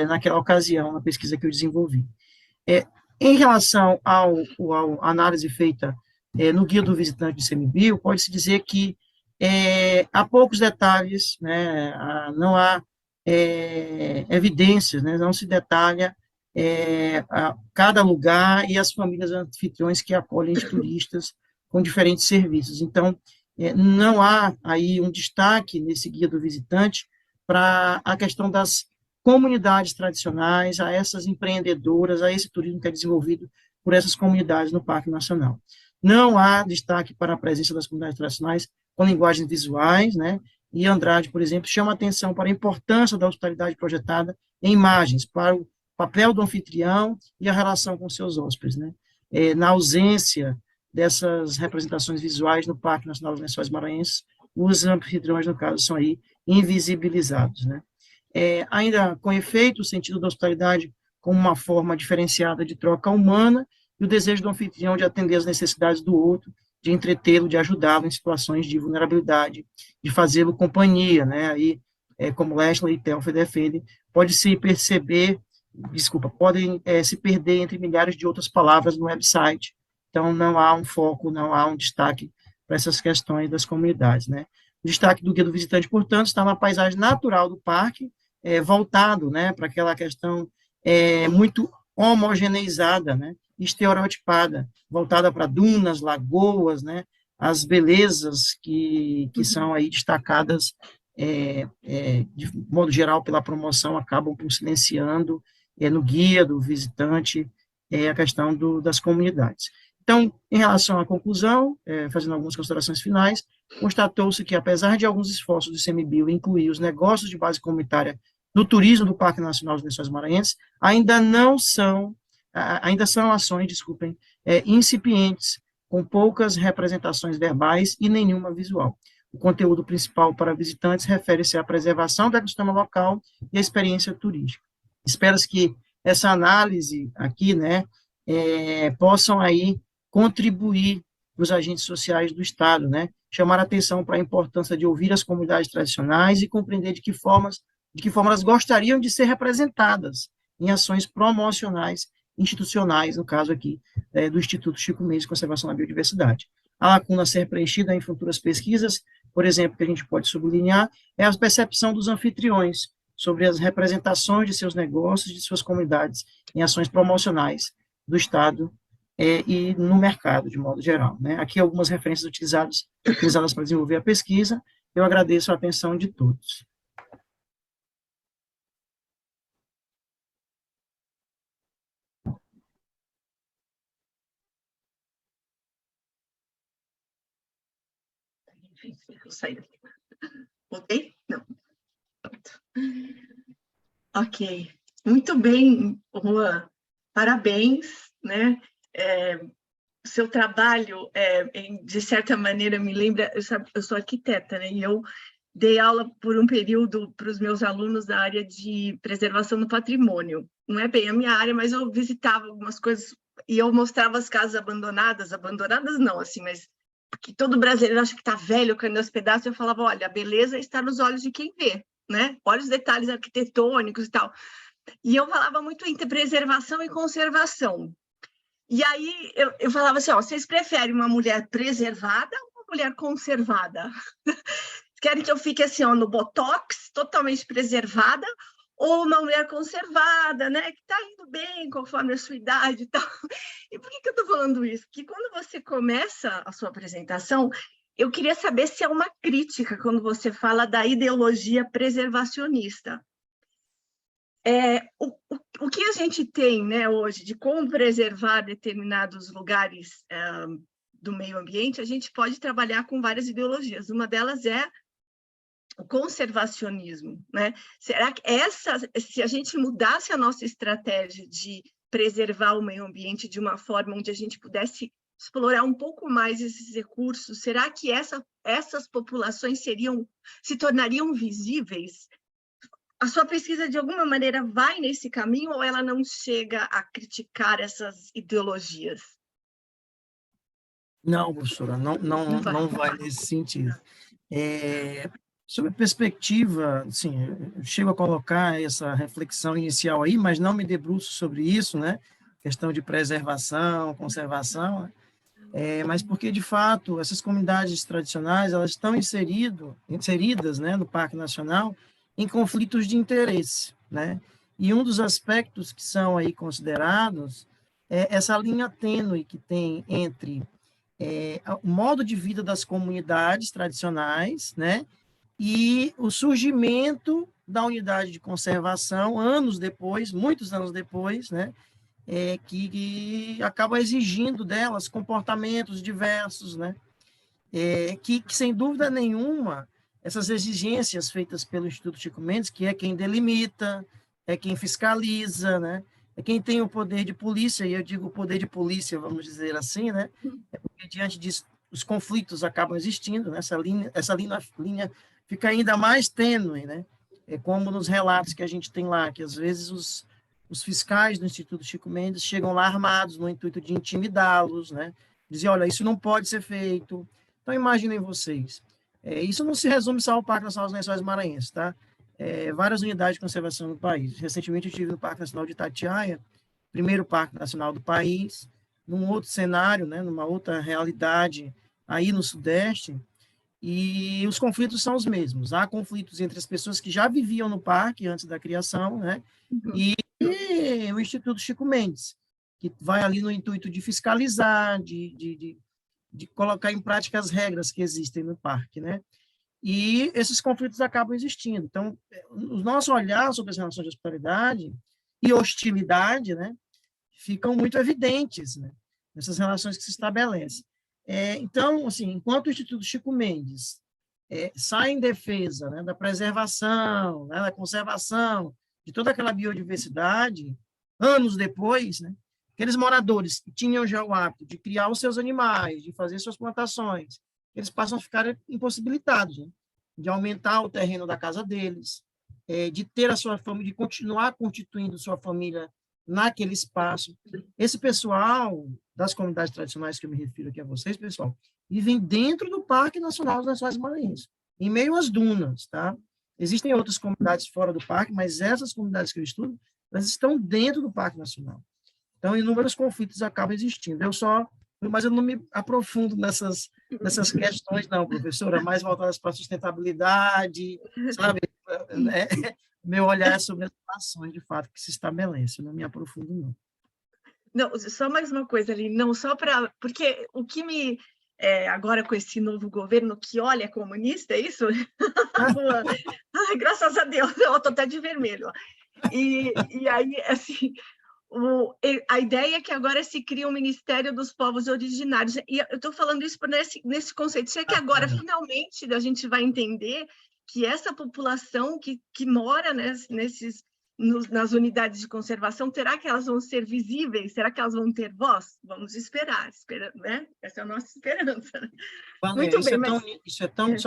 naquela ocasião, na pesquisa que eu desenvolvi. Em relação à análise feita no Guia do Visitante de ICMBio, pode-se dizer que há poucos detalhes, né, não há evidências, né, não se detalha cada lugar e as famílias anfitriões que acolhem os turistas com diferentes serviços. Então, não há aí um destaque nesse Guia do Visitante para a questão das comunidades tradicionais, a essas empreendedoras, a esse turismo que é desenvolvido por essas comunidades no Parque Nacional. Não há destaque para a presença das comunidades tradicionais com linguagens visuais, né? E Andrade, por exemplo, chama atenção para a importância da hospitalidade projetada em imagens, para o papel do anfitrião e a relação com seus hóspedes, né? Na ausência dessas representações visuais no Parque Nacional dos Lençóis Maranhenses, os anfitriões, no caso, são aí invisibilizados, né? Ainda com efeito, o sentido da hospitalidade como uma forma diferenciada de troca humana e o desejo do anfitrião de atender às necessidades do outro, de entretê-lo, de ajudá-lo em situações de vulnerabilidade, de fazê-lo companhia, né? Aí, como Leshler e Telfer defendem, podem se perder entre milhares de outras palavras no website. Então, não há um foco, não há um destaque para essas questões das comunidades, né? O destaque do Guia do Visitante, portanto, está na paisagem natural do parque, voltado, né, para aquela questão muito homogeneizada, né, estereotipada, voltada para dunas, lagoas, né, as belezas que são aí destacadas, de modo geral, pela promoção, acabam por silenciando no Guia do Visitante a questão das comunidades. Então, em relação à conclusão, fazendo algumas considerações finais, constatou-se que, apesar de alguns esforços do ICMBio incluir os negócios de base comunitária no turismo do Parque Nacional dos Lençóis Maranhenses, ainda são ações, desculpem, incipientes, com poucas representações verbais e nenhuma visual. O conteúdo principal para visitantes refere-se à preservação do ecossistema local e à experiência turística. Espero-se que essa análise aqui, né, possam aí contribuir para os agentes sociais do Estado, né, chamar a atenção para a importância de ouvir as comunidades tradicionais e compreender de que forma elas gostariam de ser representadas em ações promocionais institucionais, no caso aqui, do Instituto Chico Mendes de Conservação da Biodiversidade. A lacuna a ser preenchida em futuras pesquisas, por exemplo, que a gente pode sublinhar, é a percepção dos anfitriões sobre as representações de seus negócios, de suas comunidades, em ações promocionais do Estado e no mercado, de modo geral, né? Aqui algumas referências utilizadas para desenvolver a pesquisa. Eu agradeço a atenção de todos. Eu saí daqui. Voltei? Não. Pronto. Ok. Muito bem, Juan. Parabéns, né? Seu trabalho, de certa maneira, me lembra... Eu sou arquiteta, né? E eu dei aula por um período para os meus alunos da área de preservação do patrimônio. Não é bem a minha área, mas eu visitava algumas coisas e eu mostrava as casas abandonadas não, assim, mas porque todo brasileiro acha que está velho, caindo aos pedaços, eu falava, olha, a beleza está nos olhos de quem vê, né? Olha os detalhes arquitetônicos e tal. E eu falava muito entre preservação e conservação. E aí eu falava assim, ó, vocês preferem uma mulher preservada ou uma mulher conservada? Querem que eu fique assim, ó, no Botox, totalmente preservada, ou uma mulher conservada, né, que está indo bem conforme a sua idade e tal. E por que eu estou falando isso? Porque quando você começa a sua apresentação, eu queria saber se é uma crítica quando você fala da ideologia preservacionista. O que a gente tem, né, hoje de como preservar determinados lugares do meio ambiente, a gente pode trabalhar com várias ideologias. Uma delas é o conservacionismo, né? Será que se a gente mudasse a nossa estratégia de preservar o meio ambiente de uma forma onde a gente pudesse explorar um pouco mais esses recursos, será que essas populações se tornariam visíveis? A sua pesquisa, de alguma maneira, vai nesse caminho ou ela não chega a criticar essas ideologias? Não, professora, não vai nesse sentido. Sobre a perspectiva, sim, eu chego a colocar essa reflexão inicial aí, mas não me debruço sobre isso, né? Questão de preservação, conservação, mas porque, de fato, essas comunidades tradicionais, elas estão inseridas, né, no Parque Nacional em conflitos de interesse, né? E um dos aspectos que são aí considerados é essa linha tênue que tem entre o modo de vida das comunidades tradicionais, né, e o surgimento da unidade de conservação, muitos anos depois, né, que acaba exigindo delas comportamentos diversos, né, que, sem dúvida nenhuma, essas exigências feitas pelo Instituto Chico Mendes, que é quem delimita, é quem fiscaliza, né, é quem tem o poder de polícia, e eu digo poder de polícia, vamos dizer assim, né, porque diante disso os conflitos acabam existindo, né, essa linha fica ainda mais tênue, né, como nos relatos que a gente tem lá, que às vezes os fiscais do Instituto Chico Mendes chegam lá armados no intuito de intimidá-los, né, dizer, olha, isso não pode ser feito. Então, imaginem vocês, isso não se resume só ao Parque Nacional dos Lençóis Maranhenses, tá? Várias unidades de conservação no país. Recentemente eu estive no Parque Nacional de Itatiaia, primeiro Parque Nacional do país, num outro cenário, né, numa outra realidade aí no Sudeste, e os conflitos são os mesmos. Há conflitos entre as pessoas que já viviam no parque antes da criação, né, e o Instituto Chico Mendes, que vai ali no intuito de fiscalizar, de colocar em prática as regras que existem no parque, né? E esses conflitos acabam existindo. Então, o nosso olhar sobre as relações de hospitalidade e hostilidade, né, ficam muito evidentes, né, essas relações que se estabelecem. Então, assim, enquanto o Instituto Chico Mendes sai em defesa, né, da preservação, né, da conservação de toda aquela biodiversidade, anos depois, né, aqueles moradores que tinham já o hábito de criar os seus animais, de fazer suas plantações, eles passam a ficar impossibilitados, né, de aumentar o terreno da casa deles, de ter a sua família, de continuar constituindo sua família naquele espaço. Esse pessoal das comunidades tradicionais que eu me refiro aqui a vocês, pessoal, vivem dentro do Parque Nacional dos Lençóis Maranhenses, em meio às dunas, tá? Existem outras comunidades fora do parque, mas essas comunidades que eu estudo, elas estão dentro do Parque Nacional. Então, inúmeros conflitos acabam existindo. Mas eu não me aprofundo nessas questões, não, professora, mais voltadas para a sustentabilidade, sabe? Meu olhar é sobre as relações, de fato, que se estabelecem. Eu não me aprofundo, não. Não, só mais uma coisa ali, não só para... Porque o que me... agora com esse novo governo que olha comunista, é isso? Ai, graças a Deus, eu estou até de vermelho. E aí, assim... a ideia é que agora se cria um Ministério dos Povos Originários. E eu estou falando isso nesse conceito. Será que agora, finalmente, a gente vai entender que essa população que mora nas unidades de conservação, será que elas vão ser visíveis? Será que elas vão ter voz? Vamos esperar, né? Essa é a nossa esperança. Muito bem,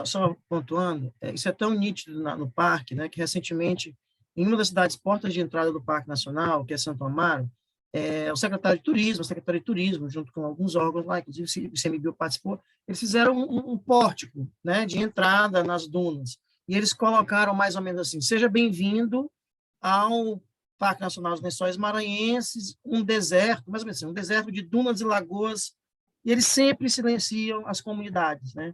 só pontuando, isso é tão nítido no parque, né, que recentemente, em uma das cidades portas de entrada do Parque Nacional, que é Santo Amaro, o secretário de Turismo, junto com alguns órgãos lá, inclusive o ICMBio participou, eles fizeram um pórtico, né, de entrada nas dunas, e eles colocaram mais ou menos assim: seja bem-vindo ao Parque Nacional dos Lençóis Maranhenses, um deserto, mais ou menos assim, um deserto de dunas e lagoas, e eles sempre silenciam as comunidades, né?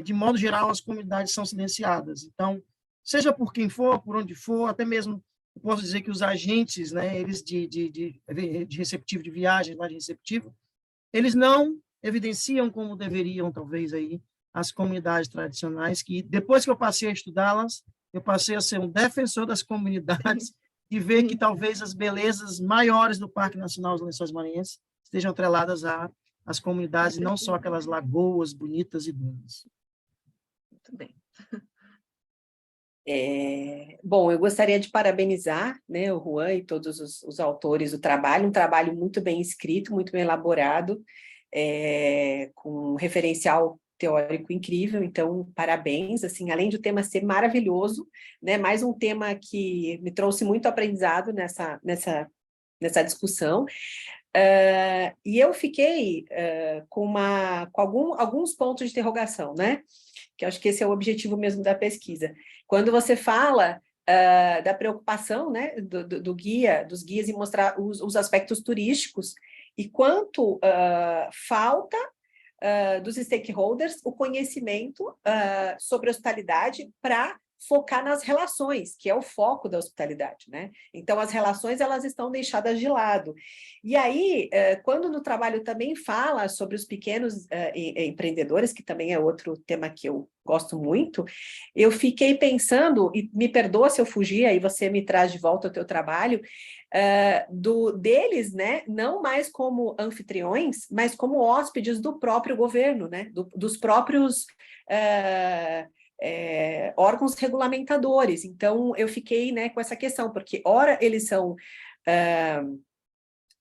De modo geral, as comunidades são silenciadas. Então, seja por quem for, por onde for, até mesmo, eu posso dizer que os agentes, né, eles de receptivo de viagem, lá de receptivo, eles não evidenciam como deveriam, talvez, aí, as comunidades tradicionais, que depois que eu passei a estudá-las, eu passei a ser um defensor das comunidades e ver que talvez as belezas maiores do Parque Nacional dos Lençóis Maranhenses estejam atreladas às comunidades, e não só aquelas lagoas bonitas e dunas. Muito bem. Bom, eu gostaria de parabenizar, né, o Juan e todos os autores do trabalho, um trabalho muito bem escrito, muito bem elaborado, com um referencial teórico incrível, então, parabéns, assim, além do tema ser maravilhoso, né, mais um tema que me trouxe muito aprendizado nessa discussão, e eu fiquei com alguns pontos de interrogação, né, que eu acho que esse é o objetivo mesmo da pesquisa. Quando você fala da preocupação, né, dos guias em mostrar os aspectos turísticos, e quanto falta dos stakeholders o conhecimento sobre a hospitalidade para focar nas relações, que é o foco da hospitalidade, né? Então, as relações, elas estão deixadas de lado. E aí, quando no trabalho também fala sobre os pequenos empreendedores, que também é outro tema que eu gosto muito, eu fiquei pensando, e me perdoa se eu fugir, aí você me traz de volta ao teu trabalho, deles, né, não mais como anfitriões, mas como hóspedes do próprio governo, né, dos próprios órgãos regulamentadores. Então, eu fiquei, né, com essa questão, porque, ora, eles são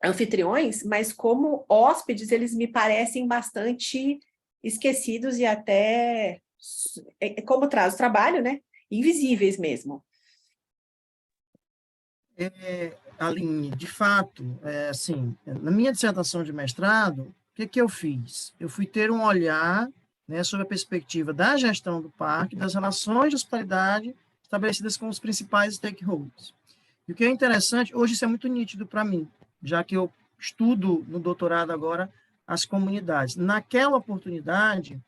anfitriões, mas como hóspedes, eles me parecem bastante esquecidos e até, como traz o trabalho, né, invisíveis mesmo. Aline, de fato, assim, na minha dissertação de mestrado, o que eu fiz? Eu fui ter um olhar, né, sobre a perspectiva da gestão do parque, das relações de hospitalidade estabelecidas com os principais stakeholders. E o que é interessante, hoje isso é muito nítido para mim, já que eu estudo no doutorado agora as comunidades. Naquela oportunidade,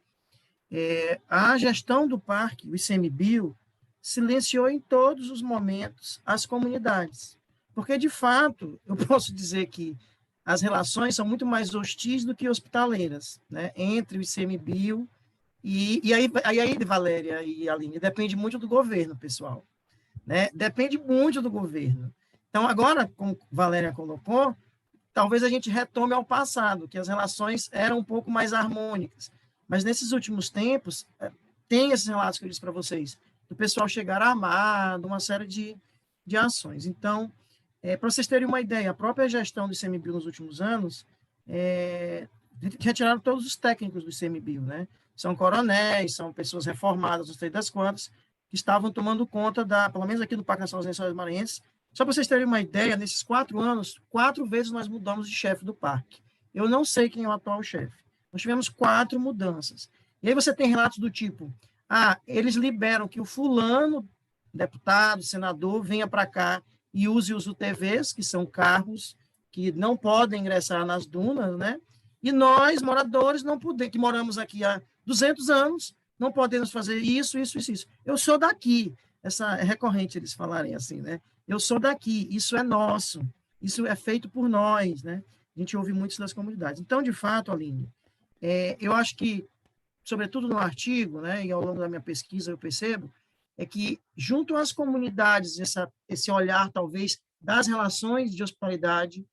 a gestão do parque, o ICMBio, silenciou em todos os momentos as comunidades. Porque, de fato, eu posso dizer que as relações são muito mais hostis do que hospitaleiras, né, entre o ICMBio e aí, Valéria e Aline, depende muito do governo, pessoal. Né? Depende muito do governo. Então, agora, como Valéria colocou, talvez a gente retome ao passado, que as relações eram um pouco mais harmônicas. Mas nesses últimos tempos, tem esses relatos que eu disse para vocês, do pessoal chegar armado, uma série de ações. Então, para vocês terem uma ideia, a própria gestão do ICMBio nos últimos anos retiraram todos os técnicos do ICMBio, né? São coronéis, são pessoas reformadas, não sei das quantas, que estavam tomando conta pelo menos aqui do Parque Nacional dos Lençóis Maranhenses. Só para vocês terem uma ideia, nesses 4 anos, 4 vezes nós mudamos de chefe do parque. Eu não sei quem é o atual chefe. Nós tivemos 4 mudanças. E aí você tem relatos do tipo, eles liberam que o fulano, deputado, senador, venha para cá e use os UTVs, que são carros que não podem ingressar nas dunas, né? E nós, moradores, não podemos, que moramos aqui há 200 anos, não podemos fazer isso. Eu sou daqui. Essa é recorrente eles falarem assim, né? Eu sou daqui, isso é nosso, isso é feito por nós, né? A gente ouve muito isso das comunidades. Então, de fato, Aline, eu acho que, sobretudo no artigo, né, e ao longo da minha pesquisa eu percebo, é que, junto às comunidades, esse olhar, talvez, das relações de hospitalidade,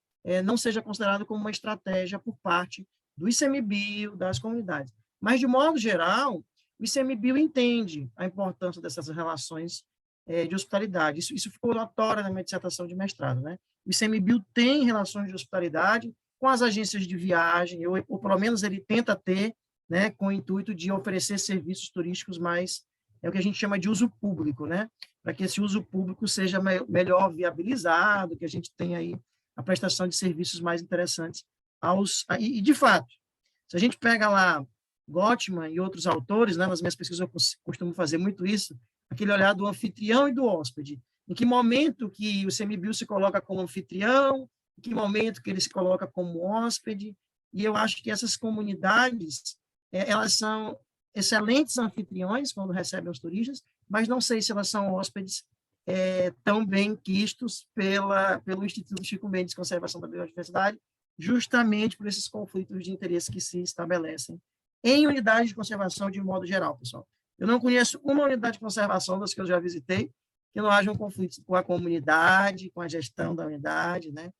não seja considerado como uma estratégia por parte do ICMBio, das comunidades. Mas, de modo geral, o ICMBio entende a importância dessas relações de hospitalidade. Isso ficou notório na minha dissertação de mestrado, né? O ICMBio tem relações de hospitalidade com as agências de viagem, ou pelo menos ele tenta ter, né, com o intuito de oferecer serviços turísticos mais, o que a gente chama de uso público, né? Para que esse uso público seja melhor viabilizado, que a gente tenha aí a prestação de serviços mais interessantes e de fato, se a gente pega lá Gottman e outros autores, né, nas minhas pesquisas eu costumo fazer muito isso, aquele olhar do anfitrião e do hóspede. Em que momento que o ICMBio se coloca como anfitrião, em que momento que ele se coloca como hóspede, e eu acho que essas comunidades, elas são excelentes anfitriões quando recebem os turistas, mas não sei se elas são hóspedes tão bem quistos pelo Instituto Chico Mendes de Conservação da Biodiversidade, justamente por esses conflitos de interesse que se estabelecem em unidades de conservação de modo geral, pessoal. Eu não conheço uma unidade de conservação das que eu já visitei que não haja um conflito com a comunidade, com a gestão da unidade, né?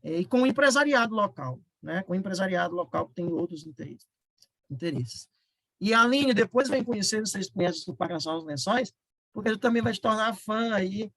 E com o empresariado local, né? Com o empresariado local que tem outros interesses. E a Aline, depois vem conhecer, vocês conhecem o Parque Nacional dos Lençóis, porque ele também vai se tornar fã aí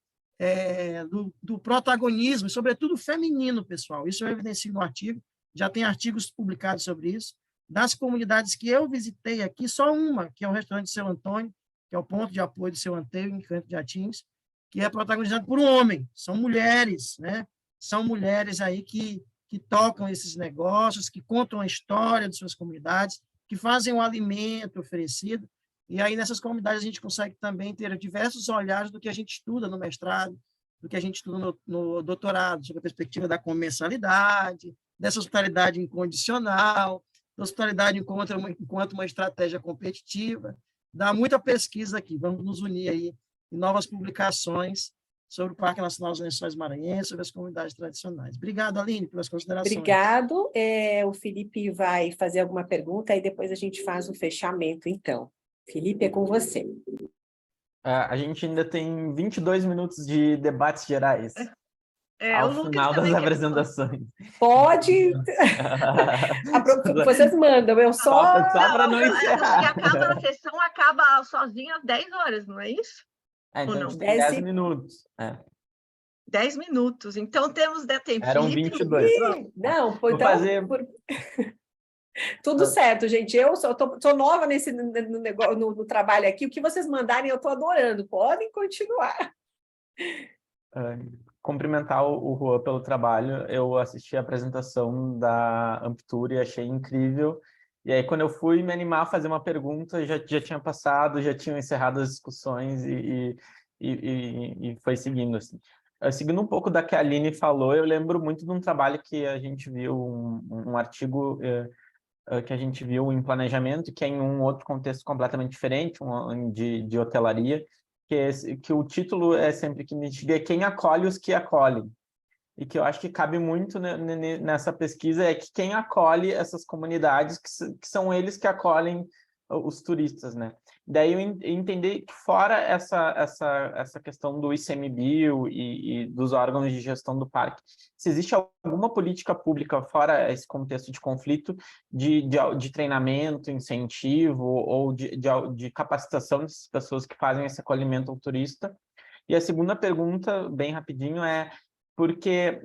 do protagonismo, sobretudo feminino, pessoal. Isso eu evidencio no artigo, já tem artigos publicados sobre isso. Das comunidades que eu visitei aqui, só uma, que é o restaurante Seu Antônio, que é o ponto de apoio do Seu Antônio, em Canto de Atins, que é protagonizado por um homem. São mulheres, né? São mulheres aí que tocam esses negócios, que contam a história de suas comunidades, que fazem o alimento oferecido. E aí, nessas comunidades, a gente consegue também ter diversos olhares do que a gente estuda no mestrado, do que a gente estuda no doutorado, sobre a perspectiva da comensalidade, dessa hospitalidade incondicional, da hospitalidade enquanto uma estratégia competitiva. Dá muita pesquisa aqui. Vamos nos unir aí em novas publicações sobre o Parque Nacional dos Lençóis Maranhenses, sobre as comunidades tradicionais. Obrigado, Aline, pelas considerações. Obrigado. O Felipe vai fazer alguma pergunta e depois a gente faz o fechamento, então. Felipe, é com você. A gente ainda tem 22 minutos de debates gerais. Ao o final das apresentações. Pode. Vocês mandam, eu só para não encerrar. A sessão acaba sozinha às 10 horas, não é isso? Então, 10 minutos. 10 minutos. Então, temos tempo. Eram Felipe, 22. Não, Vou fazer... Tudo certo, gente. Eu tô nova no trabalho aqui. O que vocês mandarem, eu estou adorando. Podem continuar. Cumprimentar o Juan pelo trabalho. Eu assisti a apresentação da Ampture e achei incrível. E aí, quando eu fui me animar a fazer uma pergunta, já tinha passado, já tinham encerrado as discussões e foi seguindo. Assim. Seguindo um pouco da que a Aline falou, eu lembro muito de um trabalho que a gente viu, um artigo que a gente viu em planejamento, que é em um outro contexto completamente diferente, de hotelaria, que o título é sempre que mitiga quem acolhe os que acolhem. E que eu acho que cabe muito nessa pesquisa é que quem acolhe essas comunidades, que são eles que acolhem os turistas, né? Daí eu entender que fora essa questão do ICMBio e dos órgãos de gestão do parque, se existe alguma política pública fora esse contexto de conflito, de treinamento, incentivo ou de capacitação dessas pessoas que fazem esse acolhimento ao turista. E a segunda pergunta, bem rapidinho, é porque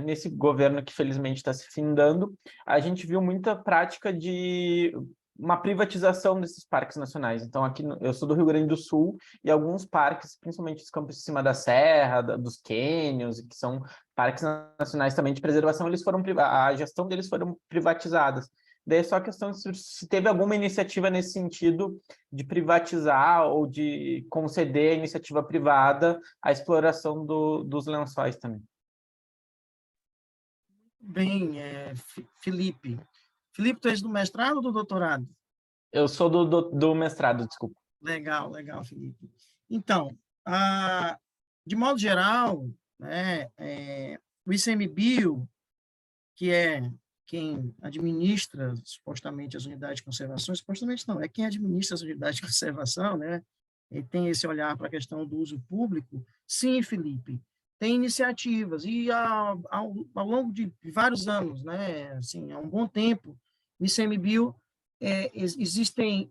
nesse governo que felizmente está se findando, a gente viu muita prática de uma privatização desses parques nacionais. Então, aqui eu sou do Rio Grande do Sul e alguns parques, principalmente os campos de cima da serra, dos cânions, que são parques nacionais também de preservação, a gestão deles foram privatizadas. Daí é só a questão de se teve alguma iniciativa nesse sentido de privatizar ou de conceder à iniciativa privada a exploração dos lençóis também. Bem, Felipe. Felipe, tu és do mestrado ou do doutorado? Eu sou do mestrado, desculpa. Legal, Felipe. Então, de modo geral, né, o ICMBio, que é quem administra supostamente as unidades de conservação, supostamente não, é quem administra as unidades de conservação, né? E tem esse olhar para a questão do uso público. Sim, Felipe, tem iniciativas, e ao longo de vários anos, né, assim, há um bom tempo, no ICMBio existem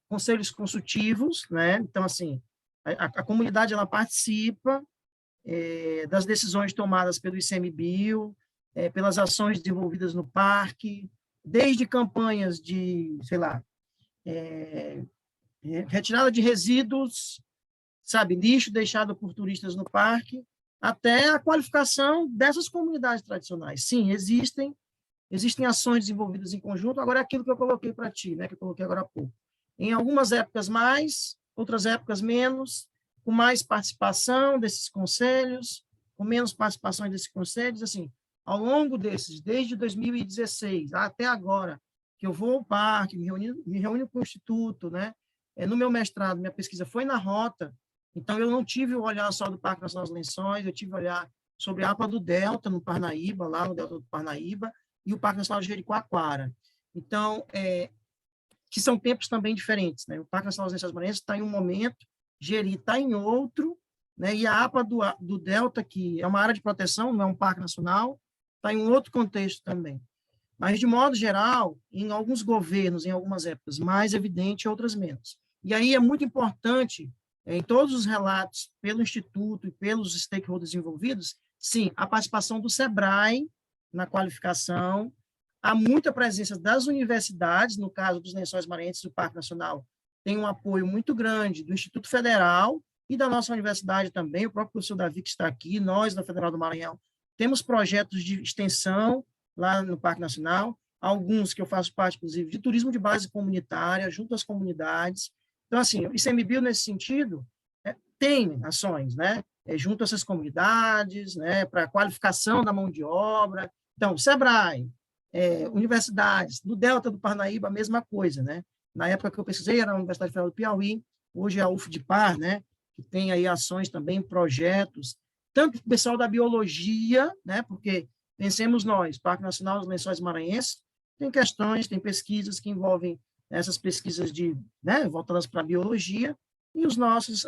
conselhos consultivos, né? Então, assim, a comunidade ela participa das decisões tomadas pelo ICMBio, pelas ações desenvolvidas no parque, desde campanhas de, sei lá, retirada de resíduos, sabe, lixo deixado por turistas no parque, até a qualificação dessas comunidades tradicionais. Sim, existem ações desenvolvidas em conjunto. Agora é aquilo que eu coloquei para ti, né, que eu coloquei agora há pouco. Em algumas épocas mais, outras épocas menos, com mais participação desses conselhos, com menos participação desses conselhos, assim, ao longo desses, desde 2016 até agora, que eu vou ao parque, me reúno com o Instituto, né? No meu mestrado, minha pesquisa foi na rota, então eu não tive o olhar só do Parque Nacional dos Lençóis, eu tive o olhar sobre a APA do Delta, no Parnaíba, lá no Delta do Parnaíba, e o Parque Nacional de Jericoacoara. Então, que são tempos também diferentes, né? O Parque Nacional dos Lençóis Maranhenses está em um momento, Jeri está em outro, né? E a APA do Delta, que é uma área de proteção, não é um parque nacional, está em um outro contexto também. Mas, de modo geral, em alguns governos, em algumas épocas, mais evidente, outras menos. E aí é muito importante, em todos os relatos, pelo Instituto e pelos stakeholders envolvidos, sim, a participação do SEBRAE na qualificação, há muita presença das universidades, no caso dos Lençóis Maranhenses do Parque Nacional, tem um apoio muito grande do Instituto Federal e da nossa universidade também, o próprio professor Davi que está aqui, nós da Federal do Maranhão, temos projetos de extensão lá no Parque Nacional, alguns que eu faço parte, inclusive, de turismo de base comunitária, junto às comunidades. Então, assim, o ICMBio, nesse sentido, tem ações, né? Junto a essas comunidades, né? Para a qualificação da mão de obra. Então, SEBRAE, universidades, no Delta do Parnaíba, a mesma coisa, né? Na época que eu pesquisei, era a Universidade Federal do Piauí, hoje é a UFDPAR, né? Que tem aí ações também, projetos, tanto o pessoal da biologia, né? Porque pensemos nós, Parque Nacional dos Lençóis Maranhenses, tem questões, tem pesquisas que envolvem essas pesquisas né, voltadas para a biologia, e as nossas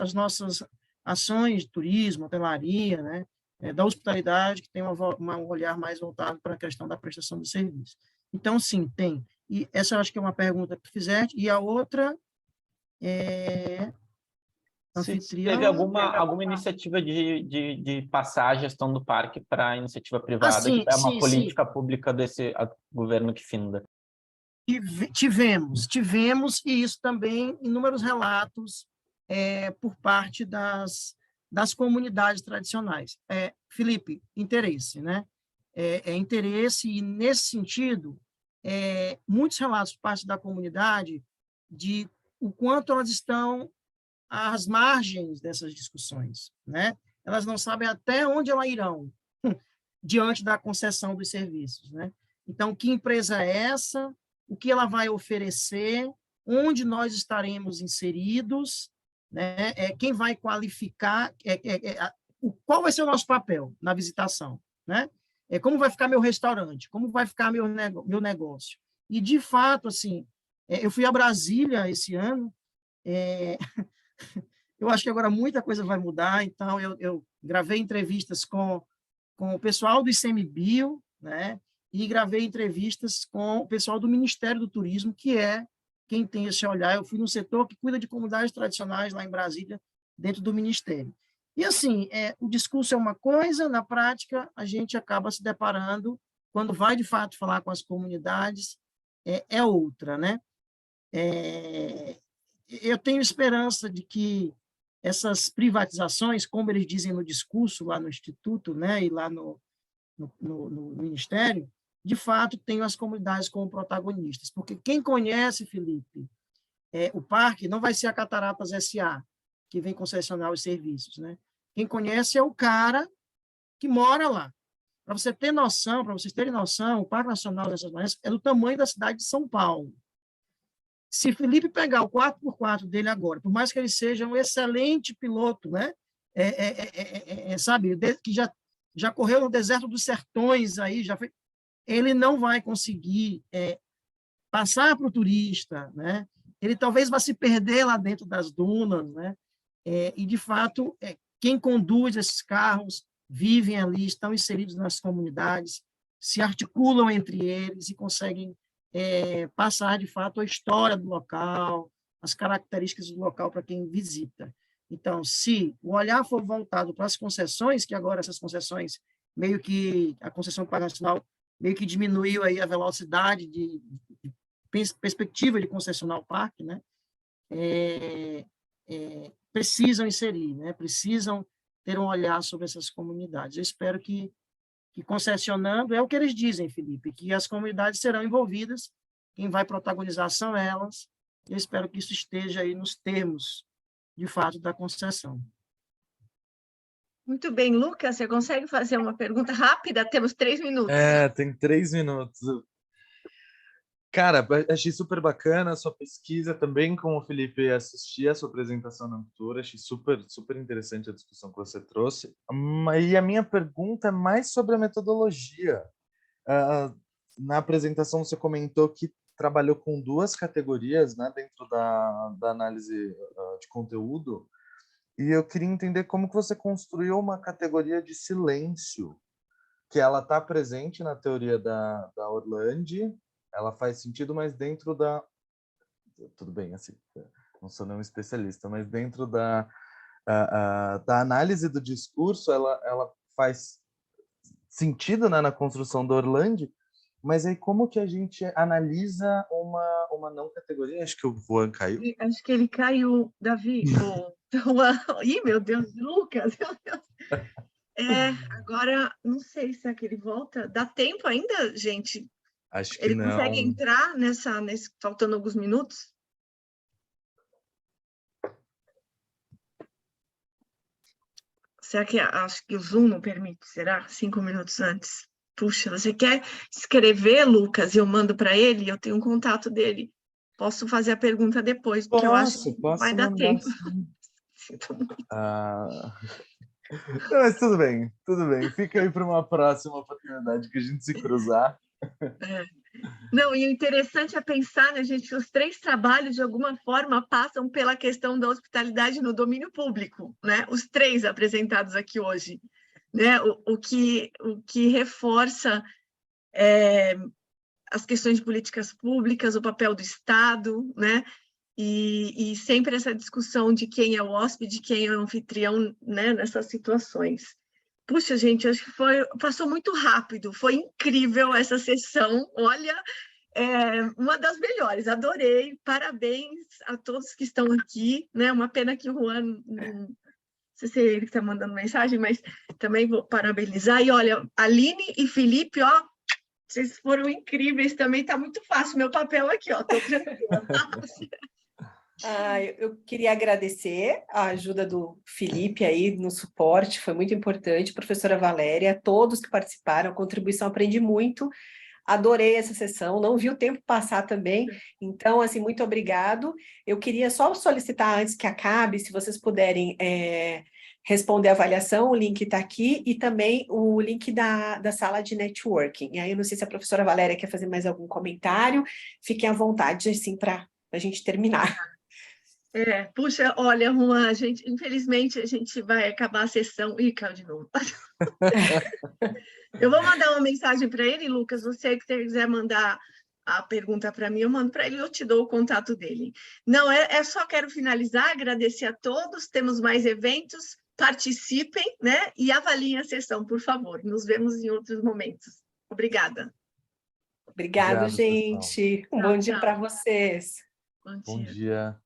ações de turismo, hotelaria, né, da hospitalidade, que tem um olhar mais voltado para a questão da prestação de serviço. Então, sim, tem. E essa eu acho que é uma pergunta que tu fizeste, e a outra Se teve alguma iniciativa de passar a gestão do parque para a iniciativa privada, sim, que é uma sim, política pública desse governo que finda. Tivemos, e isso também, inúmeros relatos por parte das comunidades tradicionais. Felipe, interesse, né? Interesse, e nesse sentido, muitos relatos por parte da comunidade de o quanto elas estão às margens dessas discussões, né? Elas não sabem até onde elas irão diante da concessão dos serviços, né? Então, que empresa é essa? O que ela vai oferecer? Onde nós estaremos inseridos? Né? Quem vai qualificar? Qual vai ser o nosso papel na visitação? Né? Como vai ficar meu restaurante? Como vai ficar meu negócio? E, de fato, assim, Eu fui a Brasília esse ano, eu acho que agora muita coisa vai mudar, então eu gravei entrevistas com o pessoal do ICMBio, né? E gravei entrevistas com o pessoal do Ministério do Turismo, que é quem tem esse olhar. Eu fui no setor que cuida de comunidades tradicionais lá em Brasília, dentro do Ministério. E, assim, o discurso é uma coisa, na prática, a gente acaba se deparando, quando vai, de fato, falar com as comunidades, é outra, né? Eu tenho esperança de que essas privatizações, como eles dizem no discurso lá no Instituto, né, e lá no Ministério, de fato, tenham as comunidades como protagonistas. Porque quem conhece, Felipe, o parque não vai ser a Cataratas S.A., que vem concessionar os serviços, né? Quem conhece é o cara que mora lá. Para você ter noção, para vocês terem noção, o Parque Nacional dessas Maranhas é do tamanho da cidade de São Paulo. Se Felipe pegar o 4x4 dele agora, por mais que ele seja um excelente piloto, né? Sabe, que já correu no deserto dos sertões, aí, ele não vai conseguir passar para o turista, né? Ele talvez vá se perder lá dentro das dunas, né? E, de fato, quem conduz esses carros vivem ali, estão inseridos nas comunidades, se articulam entre eles e conseguem passar, de fato, a história do local, as características do local para quem visita. Então, se o olhar for voltado para as concessões, que agora essas concessões, meio que a concessão do Parque Nacional meio que diminuiu aí a velocidade de perspectiva de concessionar o parque, né? Precisam inserir, né? Precisam ter um olhar sobre essas comunidades. Eu espero que concessionando, é o que eles dizem, Felipe, que as comunidades serão envolvidas, quem vai protagonizar são elas. Eu espero que isso esteja aí nos termos, de fato, da concessão. Muito bem, Lucas, você consegue fazer uma pergunta rápida? Temos 3 minutos. Tem 3 minutos. Cara, achei super bacana a sua pesquisa também, com o Felipe, assisti a sua apresentação na Natura, achei super, super interessante a discussão que você trouxe. E a minha pergunta é mais sobre a metodologia. Na apresentação você comentou que trabalhou com 2 categorias, né, dentro da análise de conteúdo, e eu queria entender como que você construiu uma categoria de silêncio, que ela está presente na teoria da Orlandi. Ela faz sentido, mas dentro da... Tudo bem, assim, não sou nenhum especialista, mas dentro da análise do discurso, ela faz sentido, né, na construção da Orlandi, mas aí como que a gente analisa uma não categoria? Acho que o Juan caiu. Acho que ele caiu, Davi. Ih, meu Deus, Lucas, meu Deus. Agora, não sei se ele volta. Dá tempo ainda, gente? Acho que ele não. Consegue entrar faltando alguns minutos? Será que acho que o Zoom não permite? Será? 5 minutos antes. Puxa, você quer escrever, Lucas? Eu mando para ele, eu tenho um contato dele. Posso fazer a pergunta depois, porque eu acho que vai dar tempo. Sinto muito. Não, mas tudo bem. Fica aí para uma próxima oportunidade que a gente se cruzar. Não, e o interessante é pensar, né, gente, que os 3 trabalhos, de alguma forma, passam pela questão da hospitalidade no domínio público, né? Os 3 apresentados aqui hoje, né? O que reforça as questões de políticas públicas, o papel do Estado, né? E sempre essa discussão de quem é o hóspede, quem é o anfitrião, né, nessas situações. Puxa, gente, acho que passou muito rápido, foi incrível essa sessão, olha, uma das melhores, adorei, parabéns a todos que estão aqui, né? Uma pena que o Juan, não sei se é ele que está mandando mensagem, mas também vou parabenizar. E olha, Aline e Felipe, ó, vocês foram incríveis também, está muito fácil meu papel aqui, ó, estou tranquila. Eu queria agradecer a ajuda do Felipe aí no suporte, foi muito importante, professora Valéria, todos que participaram, a contribuição, aprendi muito, adorei essa sessão, não vi o tempo passar também, então, assim, muito obrigado. Eu queria só solicitar, antes que acabe, se vocês puderem responder a avaliação, o link está aqui, e também o link da sala de networking. E aí, eu não sei se a professora Valéria quer fazer mais algum comentário, fiquem à vontade, assim, para a gente terminar. Puxa, olha, Juan, infelizmente a gente vai acabar a sessão. Ih, caiu de novo. Eu vou mandar uma mensagem para ele, Lucas, você que quiser mandar a pergunta para mim, eu mando para ele, eu te dou o contato dele. Não, só quero finalizar, agradecer a todos, temos mais eventos, participem, né? E avaliem a sessão, por favor. Nos vemos em outros momentos. Obrigada. Obrigado, gente. Pessoal. Bom dia para vocês. Bom dia.